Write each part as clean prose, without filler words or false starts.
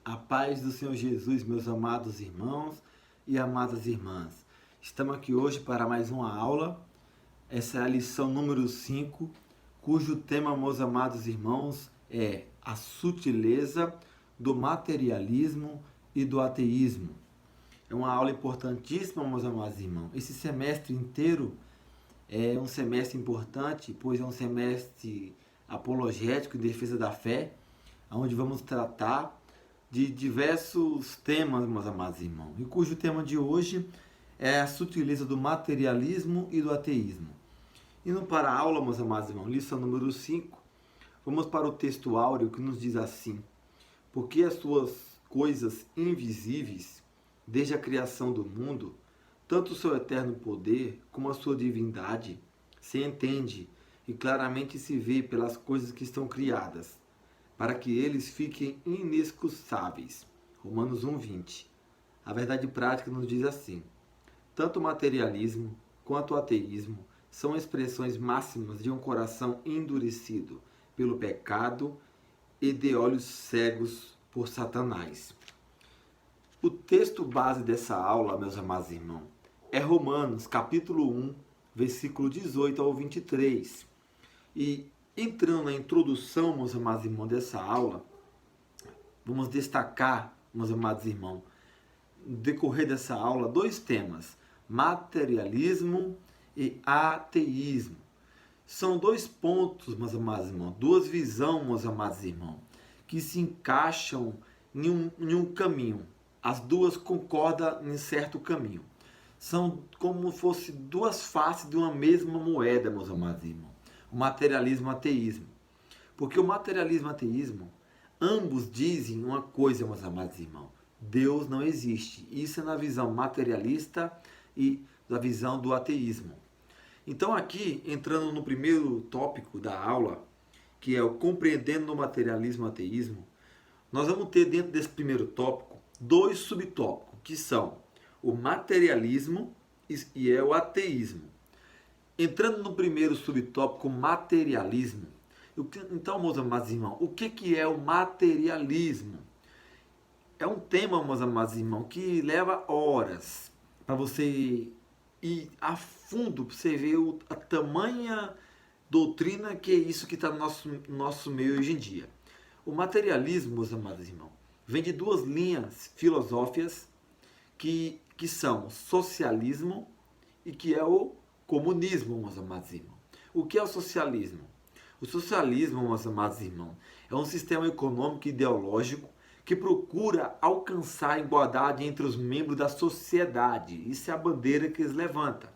A paz do Senhor Jesus, meus amados irmãos e amadas irmãs. Estamos aqui hoje para mais uma aula. Essa é a lição número 5, cujo tema, meus amados irmãos, é a sutileza do materialismo e do ateísmo. É uma aula importantíssima, meus amados irmãos. Esse semestre inteiro é um semestre importante, pois é um semestre apologético em defesa da fé, onde vamos tratar de diversos temas, meus amados irmãos, e cujo tema de hoje é a sutileza do materialismo e do ateísmo. Indo para a aula, meus amados irmãos, lição número 5, vamos para o texto áureo que nos diz assim: porque as suas coisas invisíveis, desde a criação do mundo, tanto o seu eterno poder como a sua divindade, se entende e claramente se vê pelas coisas que estão criadas, para que eles fiquem inexcusáveis. Romanos 1:20. A verdade prática nos diz assim: tanto o materialismo quanto o ateísmo são expressões máximas de um coração endurecido pelo pecado e de olhos cegos por Satanás. O texto base dessa aula, meus amados irmãos, é Romanos, capítulo 1, versículo 18 ao 23. E entrando na introdução, meus amados irmãos, dessa aula, vamos destacar, meus amados irmãos, no decorrer dessa aula, dois temas: materialismo e ateísmo. São dois pontos, meus amados irmãos, duas visões, meus amados irmãos, que se encaixam em um caminho. As duas concordam em certo caminho. São como se fossem duas faces de uma mesma moeda, meus amados irmãos. O materialismo e o ateísmo. Porque o materialismo e o ateísmo, ambos dizem uma coisa, meus amados irmãos: Deus não existe. Isso é na visão materialista e da visão do ateísmo. Então aqui, entrando no primeiro tópico da aula, que é o compreendendo o materialismo e o ateísmo, nós vamos ter dentro desse primeiro tópico dois subtópicos, que são o materialismo e o ateísmo. Entrando no primeiro subtópico, materialismo. Então, meus amados irmãos, o que é o materialismo? É um tema, meus amados irmãos, que leva horas para você ir a fundo, para você ver a tamanha doutrina que é isso que está no nosso meio hoje em dia. O materialismo, meus amados irmãos, vem de duas linhas filosóficas que são socialismo e que é o comunismo, meus amados irmãos. O que é o socialismo? O socialismo, meus amados irmãos, é um sistema econômico e ideológico que procura alcançar a igualdade entre os membros da sociedade. Isso é a bandeira que eles levantam.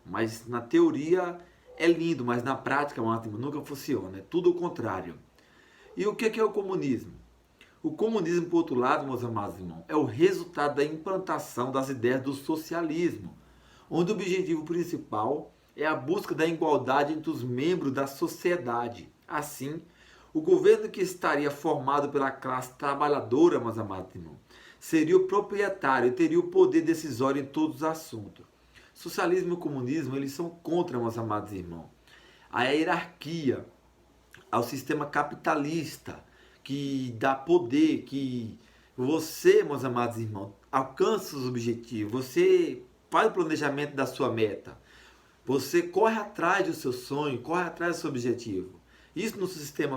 Mas na teoria é lindo, mas na prática, meus irmãos, nunca funciona. É tudo o contrário. E o que é o comunismo? O comunismo, por outro lado, meus amados irmãos, é o resultado da implantação das ideias do socialismo, onde o objetivo principal é a busca da igualdade entre os membros da sociedade. Assim, o governo que estaria formado pela classe trabalhadora, meus amados irmãos, seria o proprietário e teria o poder decisório em todos os assuntos. Socialismo e comunismo, eles são contra, meus amados irmãos, a hierarquia, ao sistema capitalista, que dá poder, que você, meus amados irmãos, alcança os objetivos, você faz o planejamento da sua meta, você corre atrás do seu sonho, corre atrás do seu objetivo. Isso no sistema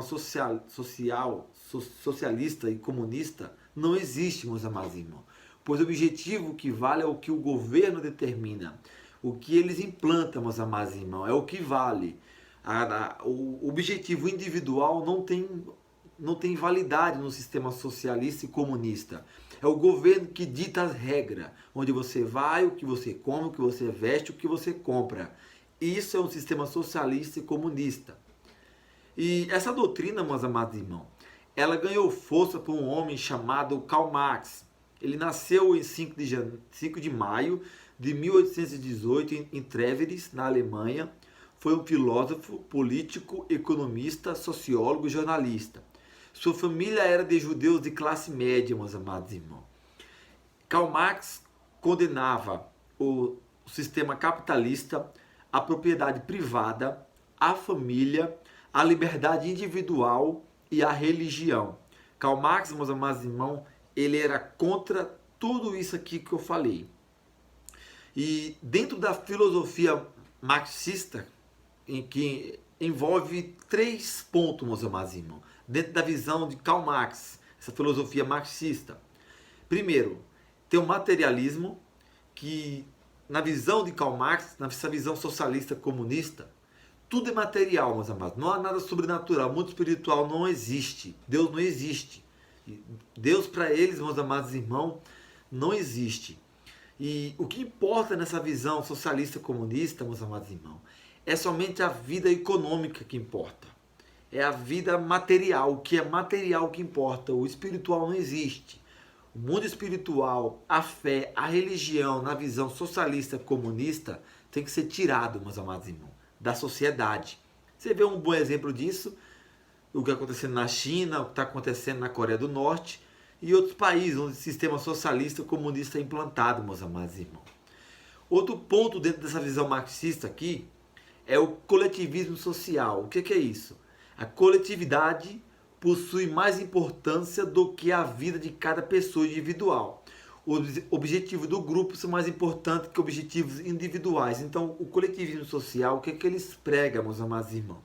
socialista e comunista não existe, meus amados irmãos, pois o objetivo que vale é o que o governo determina, o que eles implantam, meus amados irmãos, é o que vale. O objetivo individual não tem validade no sistema socialista e comunista. É o governo que dita as regras, onde você vai, o que você come, o que você veste, o que você compra. Isso é um sistema socialista e comunista. E essa doutrina, meus amados irmãos, ela ganhou força por um homem chamado Karl Marx. Ele nasceu em 5 de maio de 1818 em Trevers, na Alemanha. Foi um filósofo, político, economista, sociólogo e jornalista. Sua família era de judeus de classe média, meus amados irmãos. Karl Marx condenava o sistema capitalista, a propriedade privada, a família, a liberdade individual e a religião. Karl Marx, meus amados irmãos, ele era contra tudo isso aqui que eu falei. E dentro da filosofia marxista, em que envolve 3 pontos, meus amados irmãos, dentro da visão de Karl Marx, essa filosofia marxista. Primeiro, tem o materialismo, que na visão de Karl Marx, nessa visão socialista comunista, tudo é material, meus amados. Não há nada sobrenatural, mundo espiritual não existe. Deus não existe. Deus para eles, meus amados irmãos, não existe. E o que importa nessa visão socialista comunista, meus amados irmãos, é somente a vida econômica que importa. É a vida material, o que é material que importa. O espiritual não existe. O mundo espiritual, a fé, a religião, na visão socialista comunista, tem que ser tirado, meus amados irmãos, da sociedade. Você vê um bom exemplo disso, o que está acontecendo na China, o que está acontecendo na Coreia do Norte e outros países onde o sistema socialista comunista é implantado, meus amados irmãos. Outro ponto dentro dessa visão marxista aqui é o coletivismo social. O que é isso? A coletividade possui mais importância do que a vida de cada pessoa individual. Os objetivos do grupo são mais importantes que objetivos individuais. Então, o coletivismo social, o que eles pregam, meus amados irmãos?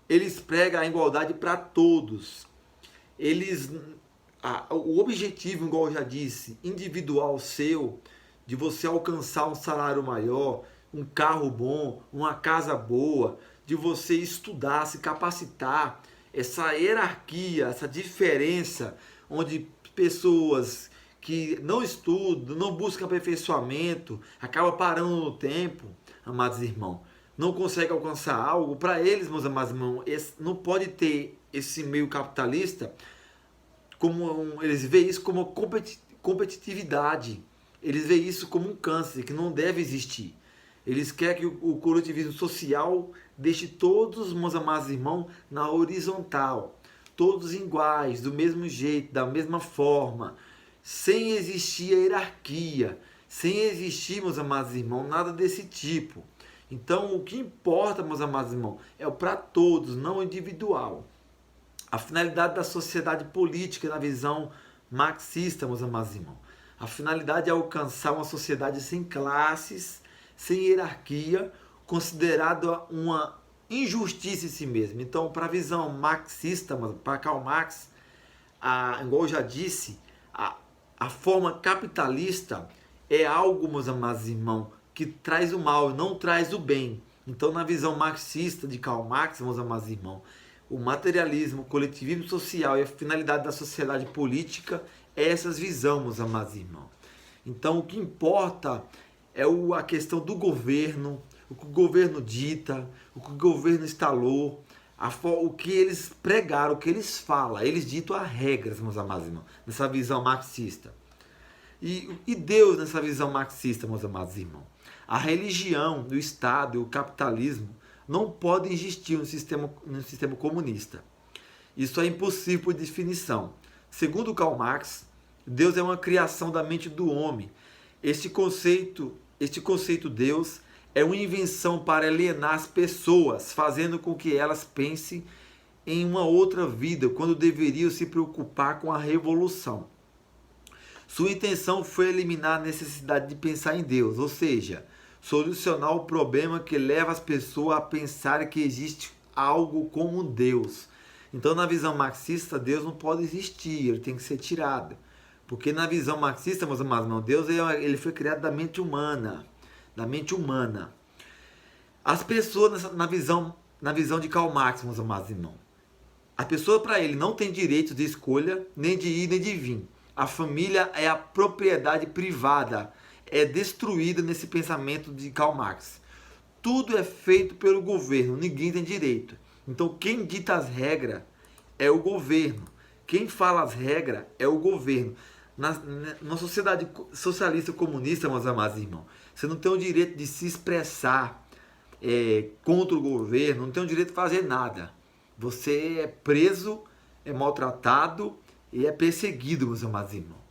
Eles pregam a igualdade para todos. O objetivo, igual eu já disse, individual seu, de você alcançar um salário maior, um carro bom, uma casa boa, de você estudar, se capacitar, essa hierarquia, essa diferença, onde pessoas que não estudam, não buscam aperfeiçoamento, acabam parando no tempo, amados irmãos, não conseguem alcançar algo, para eles, meus amados irmãos, não pode ter esse meio capitalista, eles veem isso como competitividade, eles veem isso como um câncer, que não deve existir. Eles querem que o coletivismo social deixe todos, meus amados irmãos, na horizontal, todos iguais, do mesmo jeito, da mesma forma, sem existir a hierarquia, sem existir, meus amados irmãos, nada desse tipo. Então, o que importa, meus amados irmãos, é o para todos, não o individual. A finalidade da sociedade política, na visão marxista, meus amados irmãos, a finalidade é alcançar uma sociedade sem classes, sem hierarquia, considerada uma injustiça em si mesmo. Então, para a visão marxista, para Karl Marx, igual eu já disse, a forma capitalista é algo, meus amados irmãos, que traz o mal, não traz o bem. Então, na visão marxista de Karl Marx, meus amados irmãos, o materialismo, o coletivismo social e a finalidade da sociedade política é essas visões, meus amados irmãos. Então, o que importa é a questão do governo, o que o governo dita, o que o governo instalou, o que eles pregaram, o que eles falam. Eles ditam as regras, meus amados irmãos, nessa visão marxista. E Deus nessa visão marxista, meus amados irmãos. A religião, o Estado e o capitalismo não podem existir no sistema comunista. Isso é impossível por definição. Segundo Karl Marx, Deus é uma criação da mente do homem. Este conceito Deus é uma invenção para alienar as pessoas, fazendo com que elas pensem em uma outra vida, quando deveriam se preocupar com a revolução. Sua intenção foi eliminar a necessidade de pensar em Deus, ou seja, solucionar o problema que leva as pessoas a pensar que existe algo como Deus. Então, na visão marxista, Deus não pode existir, ele tem que ser tirado. Porque na visão marxista, meus amados irmãos, Deus ele foi criado da mente humana. Da mente humana. As pessoas, na visão de Karl Marx, meus amados irmãos, a pessoa, para ele, não tem direito de escolha, nem de ir, nem de vir. A família é a propriedade privada, é destruída nesse pensamento de Karl Marx. Tudo é feito pelo governo, ninguém tem direito. Então, quem dita as regras é o governo. Quem fala as regras é o governo. Na sociedade socialista comunista, meus amados irmãos, você não tem o direito de se expressar contra o governo, não tem o direito de fazer nada. Você é preso, é maltratado e é perseguido, meus amados irmãos.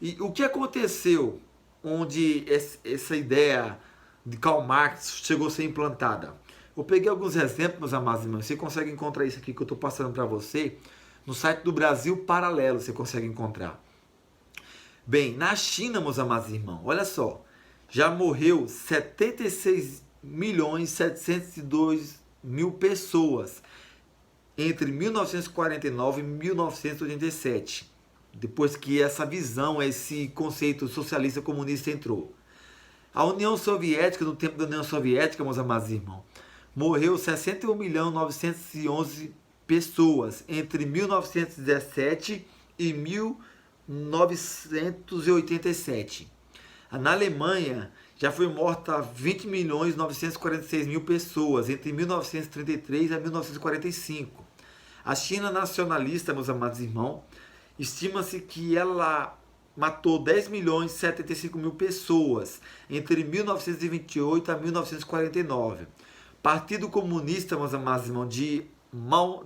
E o que aconteceu onde essa ideia de Karl Marx chegou a ser implantada? Eu peguei alguns exemplos, meus amados irmãos. Você consegue encontrar isso aqui que eu estou passando para você no site do Brasil Paralelo, você consegue encontrar. Bem, na China, meus amados irmãos, olha só, já morreu 76.702.000 pessoas entre 1949 e 1987, depois que essa visão, esse conceito socialista comunista entrou. A União Soviética, no tempo da União Soviética, meus amados irmãos, morreu 61.911 pessoas entre 1917 e 1987. Na Alemanha, já foi morta 20.946.000 pessoas entre 1933 e 1945. A China nacionalista, meus amados irmãos, estima-se que ela matou 10.075.000 pessoas entre 1928 a 1949. Partido Comunista, meus amados irmãos, de Mao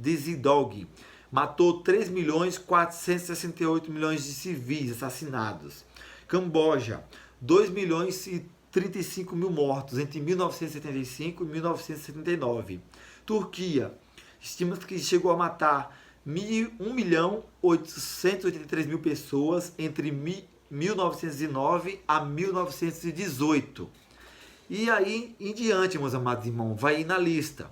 Zedong, matou 3.468.000.000 de civis assassinados. Camboja, 2.035.000 mortos entre 1975 e 1979. Turquia, estima-se que chegou a matar 1.883.000 pessoas entre 1909 a 1918. E aí em diante, meus amados irmãos, vai ir na lista.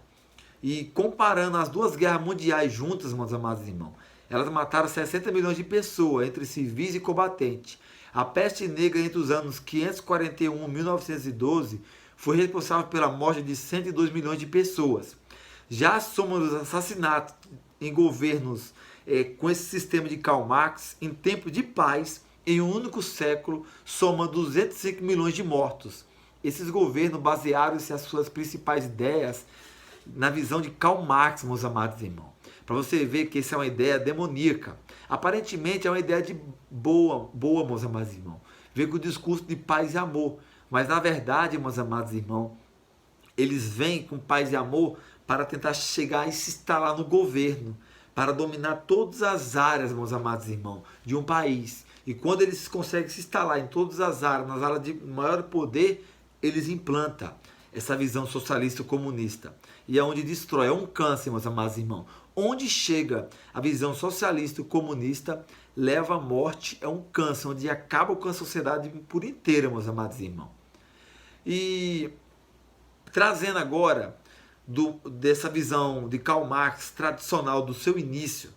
E comparando as duas guerras mundiais juntas, meus amados irmãos, elas mataram 60 milhões de pessoas, entre civis e combatentes. A peste negra entre os anos 541 e 1912 foi responsável pela morte de 102 milhões de pessoas. Já a soma dos assassinatos em governos com esse sistema de Karl Marx, em tempo de paz, em um único século, soma 205 milhões de mortos. Esses governos basearam-se as suas principais ideias na visão de Karl Marx, meus amados irmãos. Para você ver que essa é uma ideia demoníaca. Aparentemente é uma ideia de boa, meus amados irmãos. Vem com o discurso de paz e amor. Mas na verdade, meus amados irmãos, eles vêm com paz e amor para tentar chegar e se instalar no governo, para dominar todas as áreas, meus amados irmãos, de um país. E quando eles conseguem se instalar em todas as áreas, nas áreas de maior poder, eles implantam essa visão socialista comunista. E é onde destrói, é um câncer, meus amados irmãos. Onde chega a visão socialista comunista, leva à morte, é um câncer, onde acaba com a sociedade por inteira, meus amados irmãos. E trazendo agora dessa visão de Karl Marx tradicional do seu início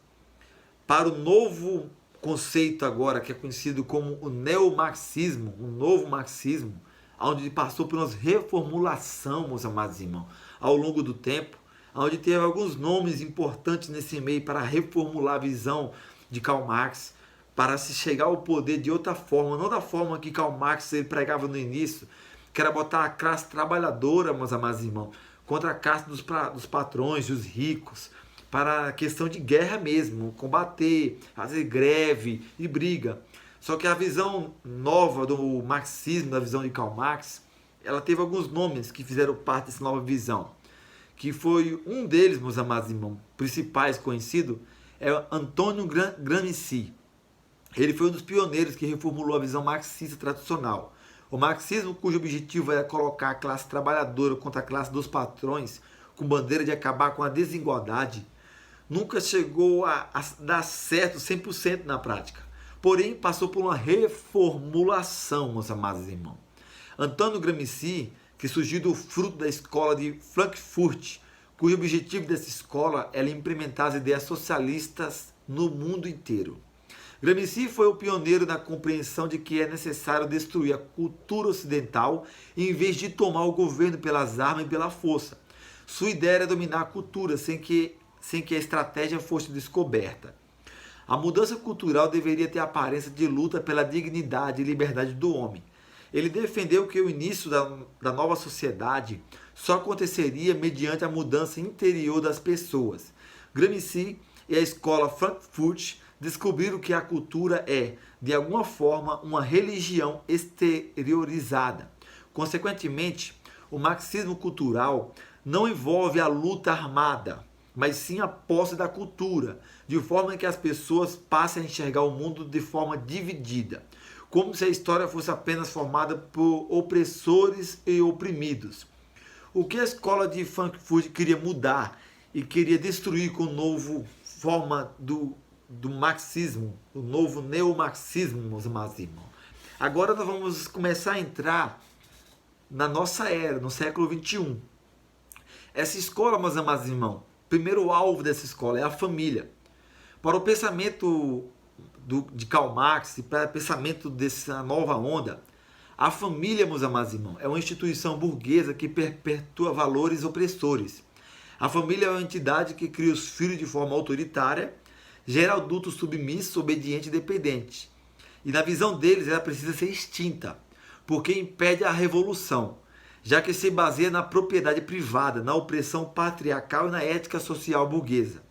para o novo conceito agora que é conhecido como o neomarxismo, o novo marxismo, onde passou por uma reformulação, meus amados irmãos, ao longo do tempo, onde teve alguns nomes importantes nesse meio para reformular a visão de Karl Marx, para se chegar ao poder de outra forma, não da forma que Karl Marx ele pregava no início, que era botar a classe trabalhadora, meus amados irmãos, contra a classe dos patrões, dos ricos, para a questão de guerra mesmo, combater, fazer greve e briga. Só que a visão nova do marxismo, da visão de Karl Marx, ela teve alguns nomes que fizeram parte dessa nova visão. Que foi um deles, meus amados irmãos, principais conhecido, é Antônio Gramsci. Ele foi um dos pioneiros que reformulou a visão marxista tradicional. O marxismo, cujo objetivo era colocar a classe trabalhadora contra a classe dos patrões, com bandeira de acabar com a desigualdade, nunca chegou a dar certo 100% na prática. Porém, passou por uma reformulação, meus amados irmãos. Antônio Gramsci, que surgiu do fruto da escola de Frankfurt, cujo objetivo dessa escola era implementar as ideias socialistas no mundo inteiro. Gramsci foi o pioneiro na compreensão de que é necessário destruir a cultura ocidental em vez de tomar o governo pelas armas e pela força. Sua ideia era dominar a cultura sem que a estratégia fosse descoberta. A mudança cultural deveria ter a aparência de luta pela dignidade e liberdade do homem. Ele defendeu que o início da nova sociedade só aconteceria mediante a mudança interior das pessoas. Gramsci e a escola Frankfurt descobriram que a cultura é, de alguma forma, uma religião exteriorizada. Consequentemente, o marxismo cultural não envolve a luta armada, mas sim a posse da cultura, de forma que as pessoas passem a enxergar o mundo de forma dividida, como se a história fosse apenas formada por opressores e oprimidos. O que a escola de Frankfurt queria mudar e queria destruir com a nova forma do marxismo, o novo neomarxismo, meus amados irmãos. Agora nós vamos começar a entrar na nossa era, no século XXI. Essa escola, meus amados irmãos, primeiro alvo dessa escola é a família. Para o pensamento de Karl Marx e para o pensamento dessa nova onda, a família, meus amados irmãos, é uma instituição burguesa que perpetua valores opressores. A família é uma entidade que cria os filhos de forma autoritária, gera adultos submissos, obedientes e dependentes. E na visão deles, ela precisa ser extinta, porque impede a revolução, já que se baseia na propriedade privada, na opressão patriarcal e na ética social burguesa.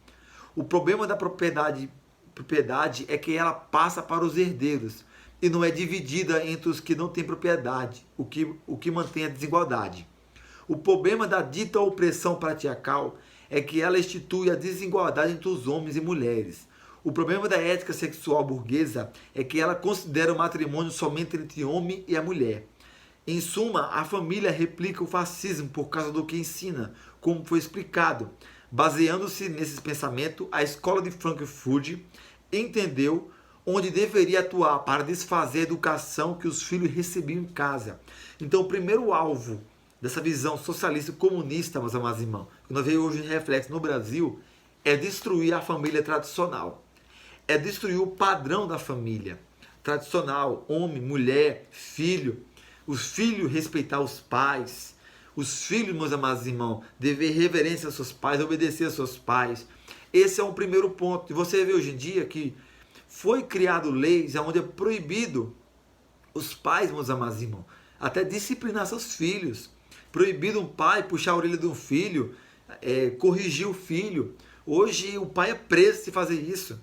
O problema da propriedade é que ela passa para os herdeiros e não é dividida entre os que não têm propriedade, o que mantém a desigualdade. O problema da dita opressão patriarcal é que ela institui a desigualdade entre os homens e mulheres. O problema da ética sexual burguesa é que ela considera o matrimônio somente entre o homem e a mulher. Em suma, a família replica o fascismo por causa do que ensina, como foi explicado. Baseando-se nesses pensamentos, a escola de Frankfurt entendeu onde deveria atuar para desfazer a educação que os filhos recebiam em casa. Então, o primeiro alvo dessa visão socialista e comunista, meus amados irmãos, que nós vemos hoje em reflexo no Brasil, é destruir a família tradicional. É destruir o padrão da família tradicional, homem, mulher, filho. Os filhos respeitar os pais. Os filhos, meus amados irmãos, dever reverência aos seus pais, obedecer aos seus pais. Esse é um primeiro ponto. E você vê hoje em dia que foi criado leis onde é proibido os pais, meus amados irmãos, até disciplinar seus filhos. Proibido um pai puxar a orelha de um filho, corrigir o filho. Hoje o pai é preso se fazer isso.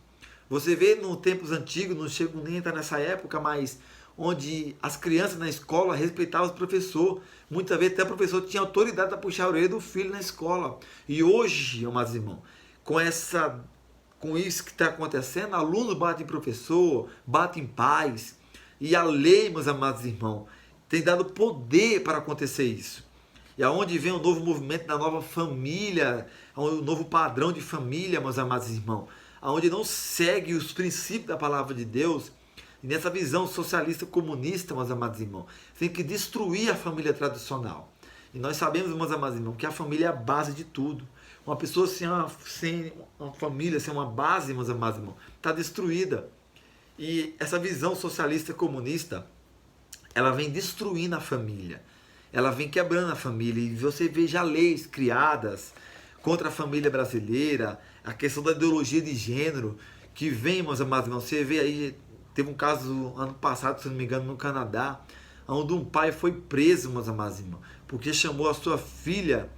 Você vê nos tempos antigos, não chego nem a entrar nessa época, mas onde as crianças na escola respeitavam os professores. Muitas vezes até o professor tinha autoridade para puxar a orelha do filho na escola. E hoje, amados irmãos, com isso que está acontecendo, alunos batem em professor, batem em pais. E a lei, meus amados irmãos, tem dado poder para acontecer isso. E aonde vem o novo movimento da nova família, o novo padrão de família, meus amados irmãos, aonde não segue os princípios da palavra de Deus, e nessa visão socialista comunista, meus amados irmãos, tem que destruir a família tradicional. E nós sabemos, meus amados irmãos, que a família é a base de tudo. Uma pessoa sem uma família, sem uma base, meus amados irmãos, está destruída. E essa visão socialista comunista, ela vem destruindo a família. Ela vem quebrando a família. E você vê já leis criadas contra a família brasileira, a questão da ideologia de gênero, que vem, meus amados irmãos, você vê aí, teve um caso ano passado, se não me engano, no Canadá, onde um pai foi preso, meus amados irmãos, porque chamou a sua filha,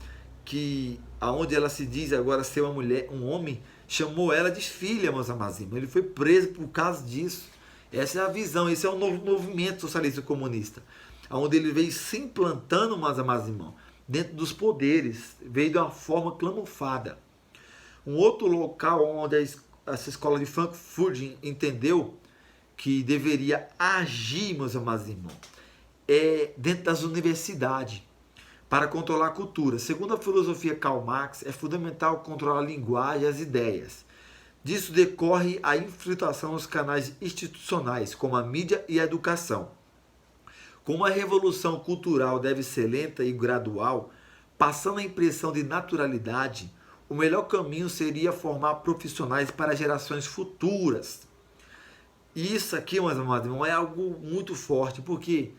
aonde ela se diz agora ser uma mulher, um homem, chamou ela de filha, meus amados irmãos. Ele foi preso por causa disso. Essa é a visão, esse é o novo movimento socialista comunista, onde ele veio se implantando, meus amados irmãos, dentro dos poderes, veio de uma forma camuflada. Um outro local onde essa escola de Frankfurt entendeu que deveria agir, meus amados irmãos, é dentro das universidades, para controlar a cultura. Segundo a filosofia Karl Marx, é fundamental controlar a linguagem e as ideias. Disso decorre a infiltração nos canais institucionais, como a mídia e a educação. Como a revolução cultural deve ser lenta e gradual, passando a impressão de naturalidade, o melhor caminho seria formar profissionais para gerações futuras. E isso aqui, meus amados irmãos, é algo muito forte, porque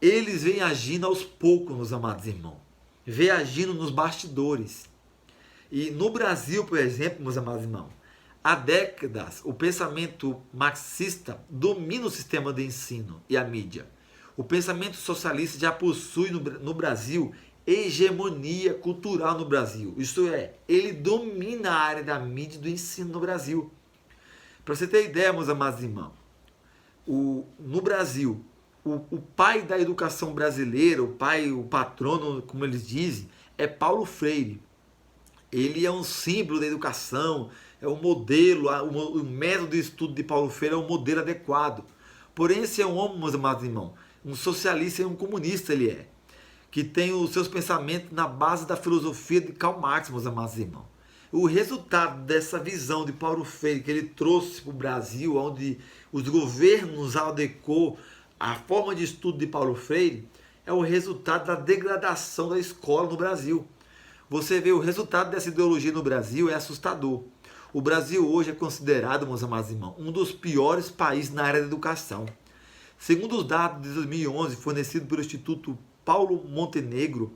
eles vêm agindo aos poucos, meus amados irmãos. Vêm agindo nos bastidores. E no Brasil, por exemplo, meus amados irmãos, há décadas o pensamento marxista domina o sistema de ensino e a mídia. O pensamento socialista já possui no Brasil hegemonia cultural no Brasil. Isto é, ele domina a área da mídia e do ensino no Brasil. Para você ter ideia, meus amados irmãos, no Brasil, o pai da educação brasileira, o patrono, como eles dizem, é Paulo Freire. Ele é um símbolo da educação, é um modelo, o método de estudo de Paulo Freire é um modelo adequado. Porém, esse é um homem, meus amados irmãos, um socialista e um comunista ele que tem os seus pensamentos na base da filosofia de Karl Marx, meus amados irmãos. O resultado dessa visão de Paulo Freire que ele trouxe para o Brasil, onde os governos adequou a forma de estudo de Paulo Freire, é o resultado da degradação da escola no Brasil. Você vê o resultado dessa ideologia no Brasil é assustador. O Brasil hoje é considerado, meus amados irmãos, um dos piores países na área da educação. Segundo os dados de 2011 fornecidos pelo Instituto Paulo Montenegro,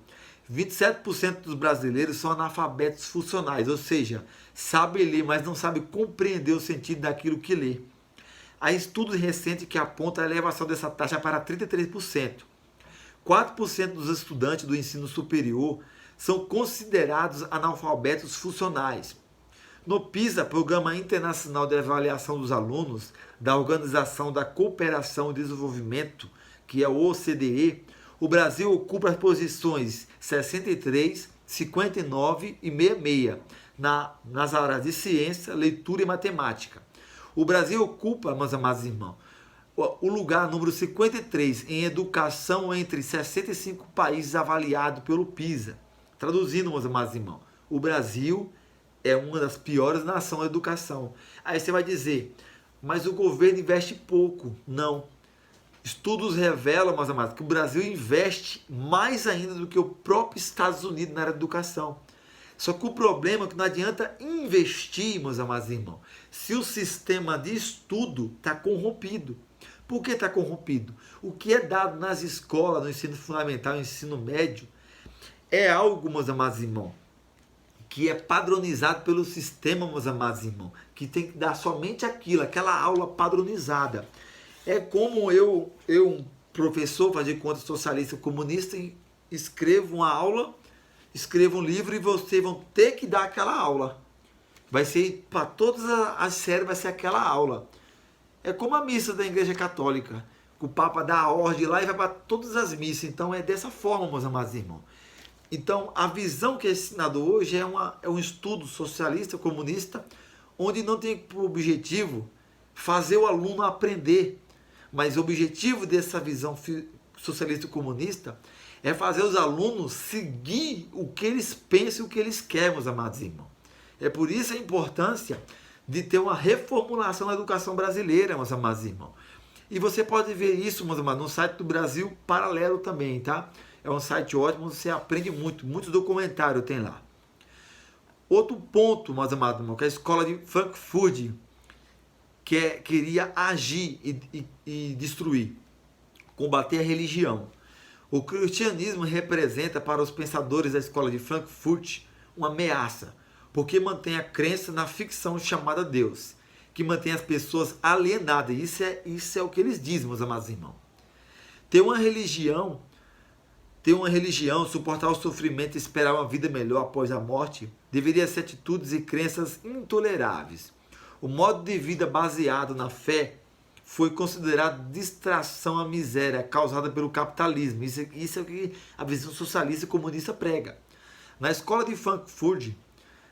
27% dos brasileiros são analfabetos funcionais, ou seja, sabem ler, mas não sabem compreender o sentido daquilo que lê. Há estudos recentes que apontam a elevação dessa taxa para 33%. 4% dos estudantes do ensino superior são considerados analfabetos funcionais. No PISA, Programa Internacional de Avaliação dos Alunos, da Organização da Cooperação e Desenvolvimento, que é o OCDE, o Brasil ocupa as posições 63, 59 e 66 nas áreas de ciência, leitura e matemática. O Brasil ocupa, meus amados irmãos, o lugar número 53 em educação entre 65 países avaliados pelo PISA. Traduzindo, meus amados irmãos, o Brasil é uma das piores nações da educação. Aí você vai dizer, mas o governo investe pouco. Não. Estudos revelam, meus amados, que o Brasil investe mais ainda do que o próprio Estados Unidos na área de educação. Só que o problema é que não adianta investir, meus amados irmãos, se o sistema de estudo está corrompido. Por que está corrompido? O que é dado nas escolas, no ensino fundamental, no ensino médio, é algo, meus amados irmãos, que é padronizado pelo sistema, meus amados irmãos, que tem que dar somente aquilo, aquela aula padronizada. É como eu um professor, fazer conta socialista comunista, escrevo uma aula, escrevo um livro e vocês vão ter que dar aquela aula. Vai ser, para todas as séries, vai ser aquela aula. É como a missa da Igreja Católica. O Papa dá a ordem lá e vai para todas as missas. Então é dessa forma, meus amados irmãos. Então a visão que é ensinada hoje é um estudo socialista, comunista, onde não tem por objetivo fazer o aluno aprender. Mas o objetivo dessa visão socialista e comunista é fazer os alunos seguir o que eles pensam e o que eles querem, meus amados irmãos. É por isso a importância de ter uma reformulação da educação brasileira, meus amados irmãos. E você pode ver isso, meus amados, no site do Brasil Paralelo também, tá? É um site ótimo, você aprende muito, muitos documentários tem lá. Outro ponto, meus amados irmãos, que a escola de Frankfurt queria agir e destruir, combater a religião. O cristianismo representa para os pensadores da escola de Frankfurt uma ameaça, porque mantém a crença na ficção chamada Deus, que mantém as pessoas alienadas. Isso é o que eles dizem, meus amados irmãos. Ter uma religião, suportar o sofrimento e esperar uma vida melhor após a morte, deveria ser atitudes e crenças intoleráveis. O modo de vida baseado na fé foi considerado distração à miséria causada pelo capitalismo. Isso é o que a visão socialista e comunista prega. Na escola de Frankfurt,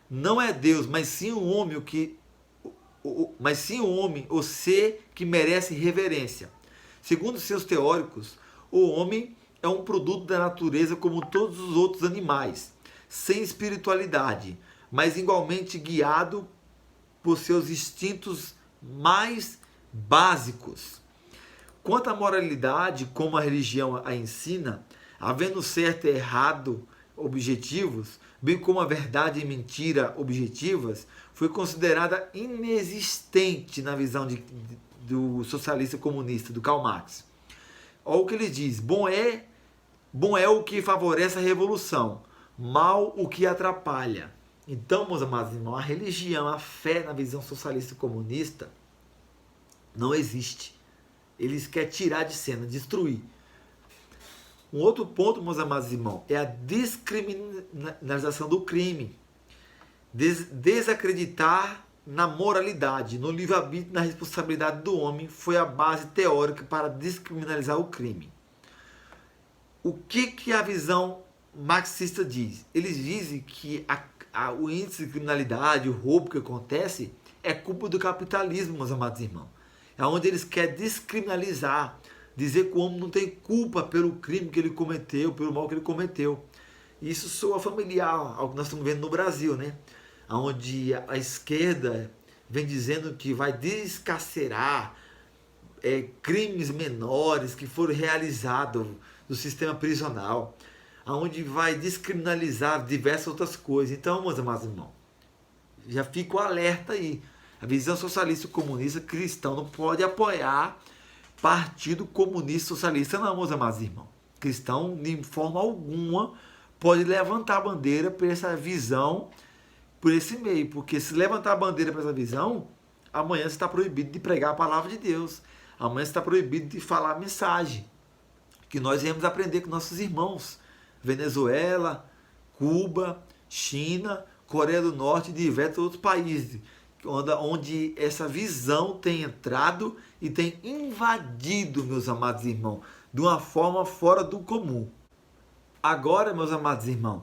não é Deus, mas sim o homem o ser que merece reverência. Segundo seus teóricos, o homem é um produto da natureza como todos os outros animais, sem espiritualidade, mas igualmente guiado por seus instintos mais básicos. Quanto à moralidade, como a religião a ensina, havendo certo e errado objetivos, bem como a verdade e mentira objetivas, foi considerada inexistente na visão do socialista comunista, do Karl Marx. Olha o que ele diz: bom é o que favorece a revolução, mal o que atrapalha. Então, meus amados irmãos, a religião, a fé na visão socialista e comunista não existe. Eles querem tirar de cena, destruir. Um outro ponto, meus amados irmãos, é a descriminalização do crime. Desacreditar na moralidade, no livre-arbítrio, na responsabilidade do homem foi a base teórica para descriminalizar o crime. O que a visão marxista diz? Eles dizem que o índice de criminalidade, o roubo que acontece, é culpa do capitalismo, meus amados irmãos. É onde eles querem descriminalizar, dizer que o homem não tem culpa pelo crime que ele cometeu, pelo mal que ele cometeu. Isso soa familiar ao que nós estamos vendo no Brasil, né? onde a esquerda vem dizendo que vai descarcerar crimes menores que foram realizados no sistema prisional, onde vai descriminalizar diversas outras coisas. Então, meus amados irmãos, já fica o alerta aí. A visão socialista e comunista cristão não pode apoiar Partido Comunista Socialista, não, meus amados irmãos. Cristão, de forma alguma, pode levantar a bandeira por essa visão, por esse meio. Porque se levantar a bandeira por essa visão, amanhã você está proibido de pregar a palavra de Deus. Amanhã você está proibido de falar a mensagem que nós viemos aprender com nossos irmãos. Venezuela, Cuba, China, Coreia do Norte e diversos outros países, onde essa visão tem entrado e tem invadido, meus amados irmãos, de uma forma fora do comum. Agora, meus amados irmãos,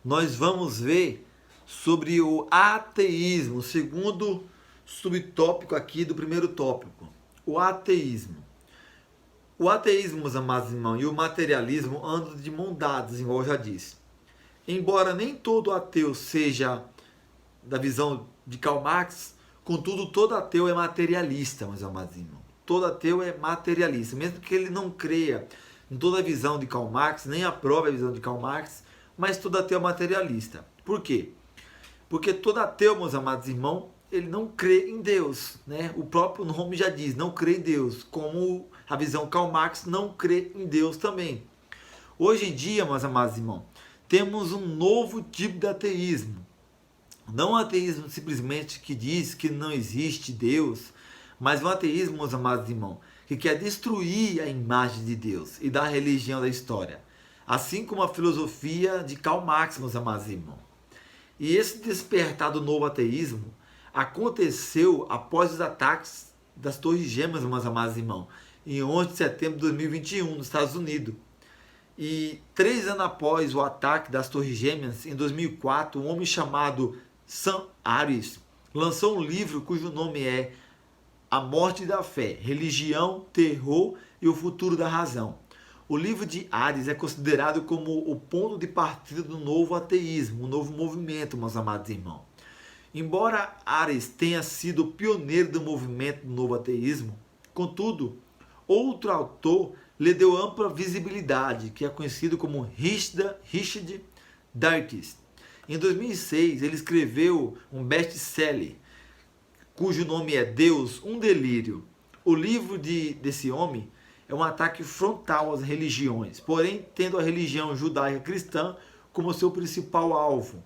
nós vamos ver sobre o ateísmo, o segundo subtópico aqui do primeiro tópico, o ateísmo. O ateísmo, meus amados irmãos, e o materialismo andam de mão dadas, igual eu já disse. Embora nem todo ateu seja da visão de Karl Marx, contudo, todo ateu é materialista, meus amados irmãos. Todo ateu é materialista, mesmo que ele não creia em toda a visão de Karl Marx, nem aprove a visão de Karl Marx, mas todo ateu é materialista. Por quê? Porque todo ateu, meus amados irmãos, ele não crê em Deus, né? O próprio nome já diz, não crê em Deus, como a visão Karl Marx não crê em Deus também. Hoje em dia, meus amados irmãos, temos um novo tipo de ateísmo. Não um ateísmo simplesmente que diz que não existe Deus, mas um ateísmo, meus amados irmãos, que quer destruir a imagem de Deus e da religião da história. Assim como a filosofia de Karl Marx, meus amados irmãos. E esse despertar do novo ateísmo aconteceu após os ataques das Torres Gêmeas, meus amados irmãos, em 11 de setembro de 2021, nos Estados Unidos. E 3 anos após o ataque das Torres Gêmeas, em 2004, um homem chamado Sam Harris lançou um livro cujo nome é A Morte da Fé, Religião, Terror e o Futuro da Razão. O livro de Harris é considerado como o ponto de partida do novo ateísmo, um novo movimento, meus amados irmãos. Embora Harris tenha sido o pioneiro do movimento do novo ateísmo, contudo, outro autor lhe deu ampla visibilidade, que é conhecido como Richard Dawkins. Em 2006, ele escreveu um best-seller, cujo nome é Deus, um Delírio. O livro desse homem é um ataque frontal às religiões, porém tendo a religião judaica cristã como seu principal alvo.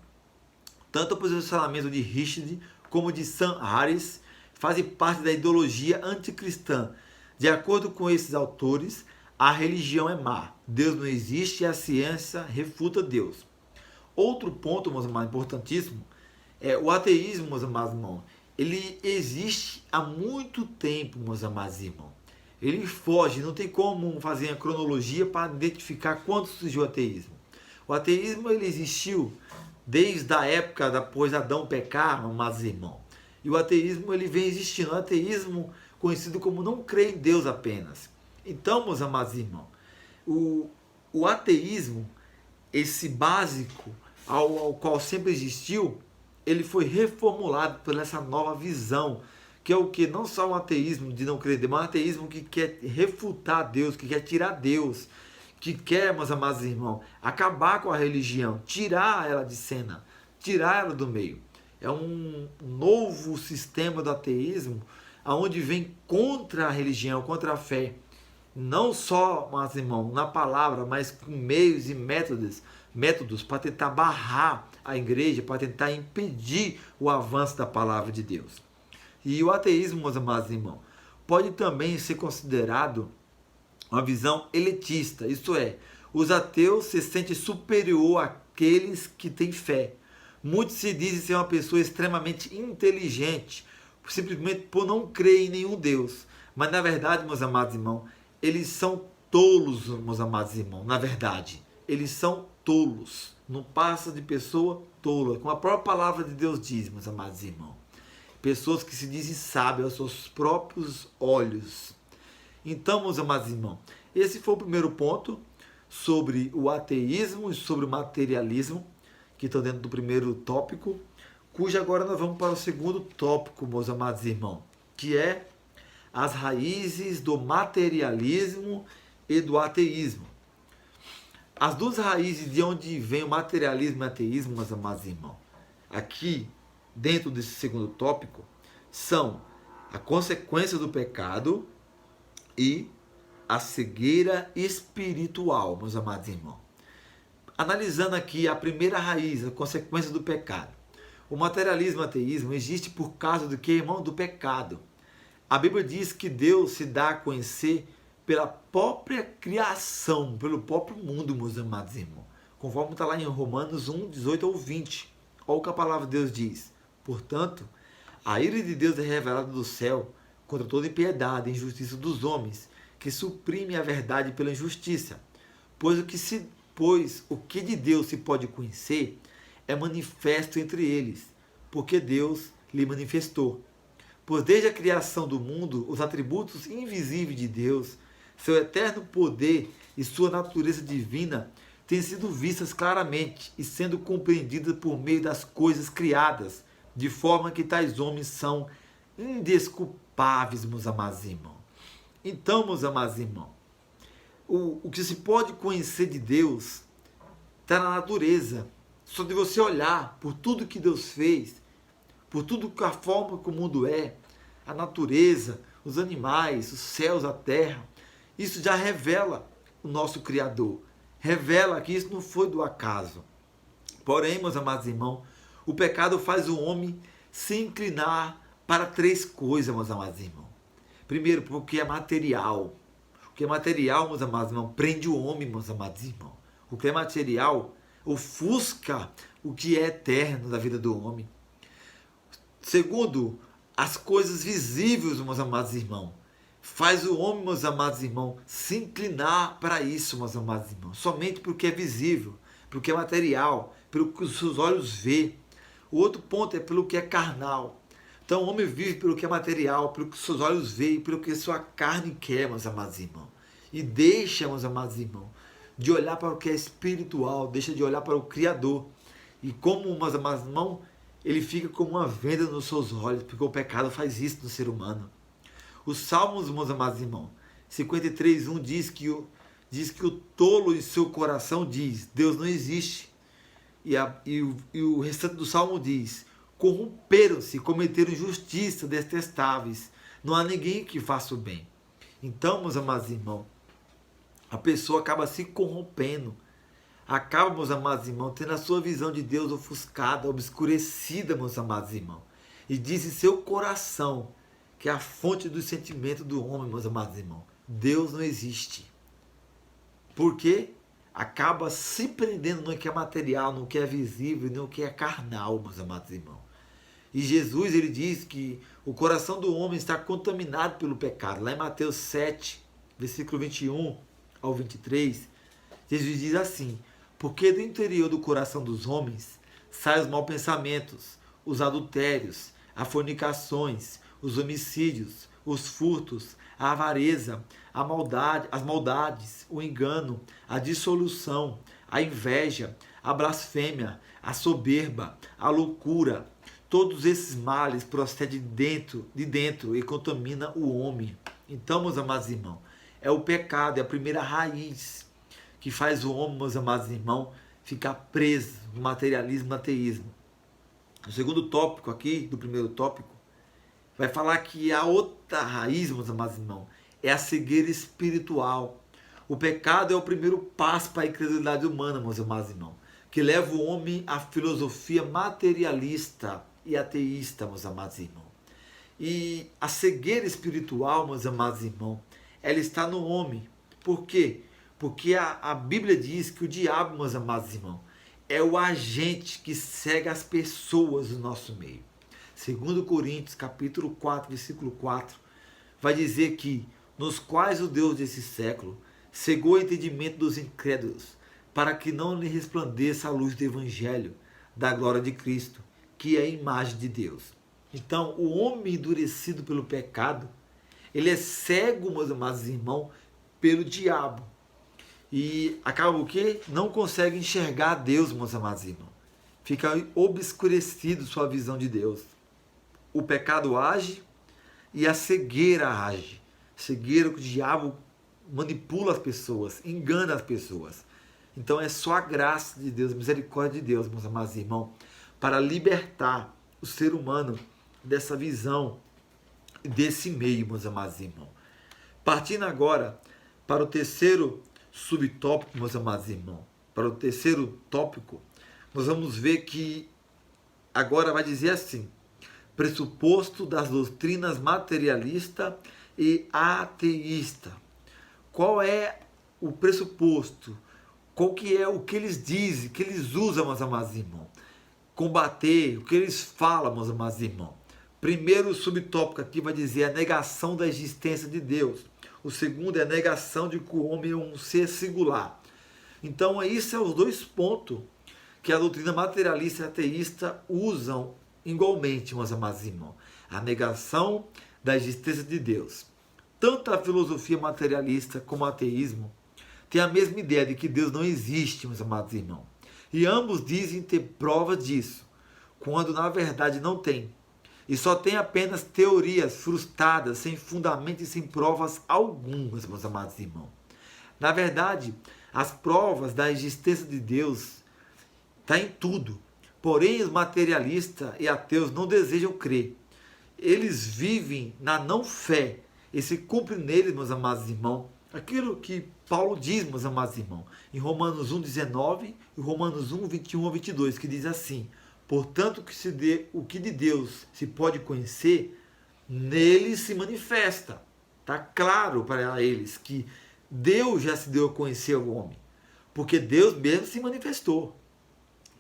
Tanto o posicionamento de Richard como de Sam Harris fazem parte da ideologia anticristã. De acordo com esses autores, a religião é má, Deus não existe e a ciência refuta Deus. Outro ponto, meus irmãos, importantíssimo, é o ateísmo, meus amados irmãos. Ele existe há muito tempo, meus amados irmãos. Ele foge, não tem como fazer a cronologia para identificar quando surgiu o ateísmo. O ateísmo ele existiu desde a época depois de Adão pecar, meus amados irmãos. E o ateísmo ele vem existindo. O ateísmo conhecido como não crer em Deus apenas. Então, meus amados irmãos, o ateísmo, esse básico ao qual sempre existiu, ele foi reformulado por essa nova visão, que é o que? Não só um ateísmo de não crer em Deus, mas um ateísmo que quer refutar Deus, que quer tirar Deus, que quer, meus amados irmãos, acabar com a religião, tirar ela de cena, tirar ela do meio. É um novo sistema do ateísmo, onde vem contra a religião, contra a fé. Não só, meus irmãos, na palavra, mas com meios e métodos para tentar barrar a igreja, para tentar impedir o avanço da palavra de Deus. E o ateísmo, meus amados irmãos, pode também ser considerado uma visão elitista, isto é, os ateus se sentem superior àqueles que têm fé. Muitos se dizem ser uma pessoa extremamente inteligente, simplesmente por não crer em nenhum Deus. Mas na verdade, meus amados irmãos, eles são tolos, meus amados irmãos, na verdade. Eles são tolos. Não passa de pessoa tola, como a própria palavra de Deus diz, meus amados irmãos. Pessoas que se dizem sábias aos seus próprios olhos. Então, meus amados irmãos, esse foi o primeiro ponto sobre o ateísmo e sobre o materialismo, que estão dentro do primeiro tópico, cujo agora nós vamos para o segundo tópico, meus amados irmãos, que é as raízes do materialismo e do ateísmo. As duas raízes de onde vem o materialismo e o ateísmo, meus amados irmãos, aqui dentro desse segundo tópico, são a consequência do pecado e a cegueira espiritual, meus amados irmãos. Analisando aqui a primeira raiz, a consequência do pecado. O materialismo e o ateísmo existe por causa do que, irmão? Do pecado. A Bíblia diz que Deus se dá a conhecer pela própria criação, pelo próprio mundo, meus amados irmãos. Conforme está lá em Romanos 1, 18 ou 20. Olha o que a palavra de Deus diz. Portanto, a ira de Deus é revelada do céu contra toda impiedade e injustiça dos homens, que suprime a verdade pela injustiça. Pois o que de Deus se pode conhecer é manifesto entre eles, porque Deus lhe manifestou. Pois desde a criação do mundo, os atributos invisíveis de Deus, seu eterno poder e sua natureza divina têm sido vistas claramente e sendo compreendidas por meio das coisas criadas, de forma que tais homens são indesculpáveis, meus amados irmãos. Então, meus amados irmãos, o que se pode conhecer de Deus está na natureza. Só de você olhar por tudo que Deus fez, por tudo que a forma que o mundo é, a natureza, os animais, os céus, a terra, isso já revela o nosso Criador. Revela que isso não foi do acaso. Porém, meus amados irmãos, o pecado faz o homem se inclinar para três coisas, meus amados irmãos. Primeiro, porque é material. O que é material, meus amados irmãos, prende o homem, meus amados irmãos. O que é material ofusca o que é eterno da vida do homem. Segundo, as coisas visíveis, meus amados irmãos, faz o homem, meus amados irmãos, se inclinar para isso, meus amados irmãos, somente porque é visível, porque é material, pelo que os seus olhos vê. O outro ponto é pelo que é carnal. Então o homem vive pelo que é material, pelo que os seus olhos veem, pelo que sua carne quer, meus amados irmãos. E deixa, meus amados irmãos, de olhar para o que é espiritual, deixa de olhar para o Criador. E como, meus amados irmãos, ele fica como uma venda nos seus olhos, porque o pecado faz isso no ser humano. Os Salmos, meus amados irmãos, 53:1 diz que o tolo em seu coração diz, Deus não existe. E o restante do Salmo diz, corromperam-se, cometeram injustiça, detestáveis. Não há ninguém que faça o bem. Então, meus amados irmãos, a pessoa acaba se corrompendo. Acaba, meus amados irmãos, tendo a sua visão de Deus ofuscada, obscurecida, meus amados irmãos. E diz em seu coração, que é a fonte do sentimento do homem, meus amados irmãos, Deus não existe. Por quê? Acaba se prendendo no que é material, no que é visível, no que é carnal, meus amados irmãos. E Jesus, ele diz que o coração do homem está contaminado pelo pecado. Lá em Mateus 7, versículo 21 ao 23, Jesus diz assim, porque do interior do coração dos homens saem os maus pensamentos, os adultérios, as fornicações, os homicídios, os furtos, a avareza, as maldades, o engano, a dissolução, a inveja, a blasfêmia, a soberba, a loucura. Todos esses males procedem de dentro e contaminam o homem. Então, meus amados irmãos, é o pecado, é a primeira raiz que faz o homem, meus amados irmãos, ficar preso no materialismo e no ateísmo. O segundo tópico aqui, do primeiro tópico, vai falar que a outra raiz, meus amados irmãos, é a cegueira espiritual. O pecado é o primeiro passo para a incredulidade humana, meus amados irmãos, que leva o homem à filosofia materialista e ateísta, meus amados irmãos. E a cegueira espiritual, meus amados irmãos, ela está no homem. Por quê? Porque a Bíblia diz que o diabo, meus amados irmãos, é o agente que cega as pessoas do nosso meio. 2 Coríntios, capítulo 4, versículo 4, vai dizer que, nos quais o Deus desse século cegou o entendimento dos incrédulos, para que não lhe resplandeça a luz do Evangelho, da glória de Cristo, que é a imagem de Deus. Então, o homem endurecido pelo pecado, ele é cego, meus amados irmãos, pelo diabo. E acaba o quê? Não consegue enxergar Deus, meus amados irmãos. fica obscurecido sua visão de Deus. O pecado age e a cegueira age. Cegueira que o diabo manipula as pessoas, engana as pessoas. Então é só a graça de Deus, a misericórdia de Deus, meus amados irmãos, para libertar o ser humano dessa visão, desse meio, meus amados irmãos. Partindo agora para o terceiro subtópico, meus amados irmãos, para o terceiro tópico, nós vamos ver que agora vai dizer assim: pressuposto das doutrinas materialista e ateísta. Qual é o pressuposto? Qual que é o que eles dizem, que eles usam, meus amados irmãos? Combater, o que eles falam, meus amados irmãos. Primeiro subtópico aqui vai dizer a negação da existência de Deus. O segundo é a negação de que o homem é um ser singular. Então, esses são os dois pontos que a doutrina materialista e ateísta usam igualmente, meus amados irmãos. A negação da existência de Deus. Tanto a filosofia materialista como o ateísmo têm a mesma ideia de que Deus não existe, meus amados irmãos. E ambos dizem ter prova disso, quando na verdade não tem. E só tem apenas teorias frustradas, sem fundamento e sem provas algumas, meus amados irmãos. Na verdade, as provas da existência de Deus estão em tudo. Porém, os materialistas e ateus não desejam crer. Eles vivem na não-fé e se cumpre neles, meus amados irmãos, aquilo que Paulo diz, meus amados irmãos, em Romanos 1,19 e Romanos 1, 21 a 22, que diz assim: portanto, o que de Deus se pode conhecer, nele se manifesta. Está claro para eles que Deus já se deu a conhecer ao homem, porque Deus mesmo se manifestou.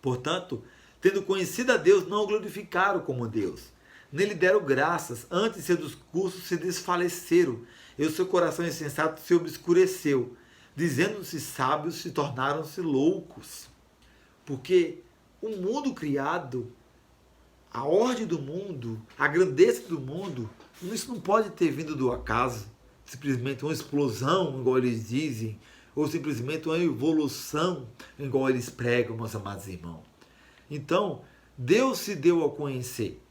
Portanto, tendo conhecido a Deus, não o glorificaram como Deus. Nele deram graças, antes de seus discursos se desfaleceram, e o seu coração insensato se obscureceu. Dizendo-se sábios, se tornaram-se loucos. Porque o mundo criado, a ordem do mundo, a grandeza do mundo, isso não pode ter vindo do acaso. Simplesmente uma explosão, igual eles dizem, ou simplesmente uma evolução, igual eles pregam, meus amados irmãos. Então, Deus se deu a conhecer.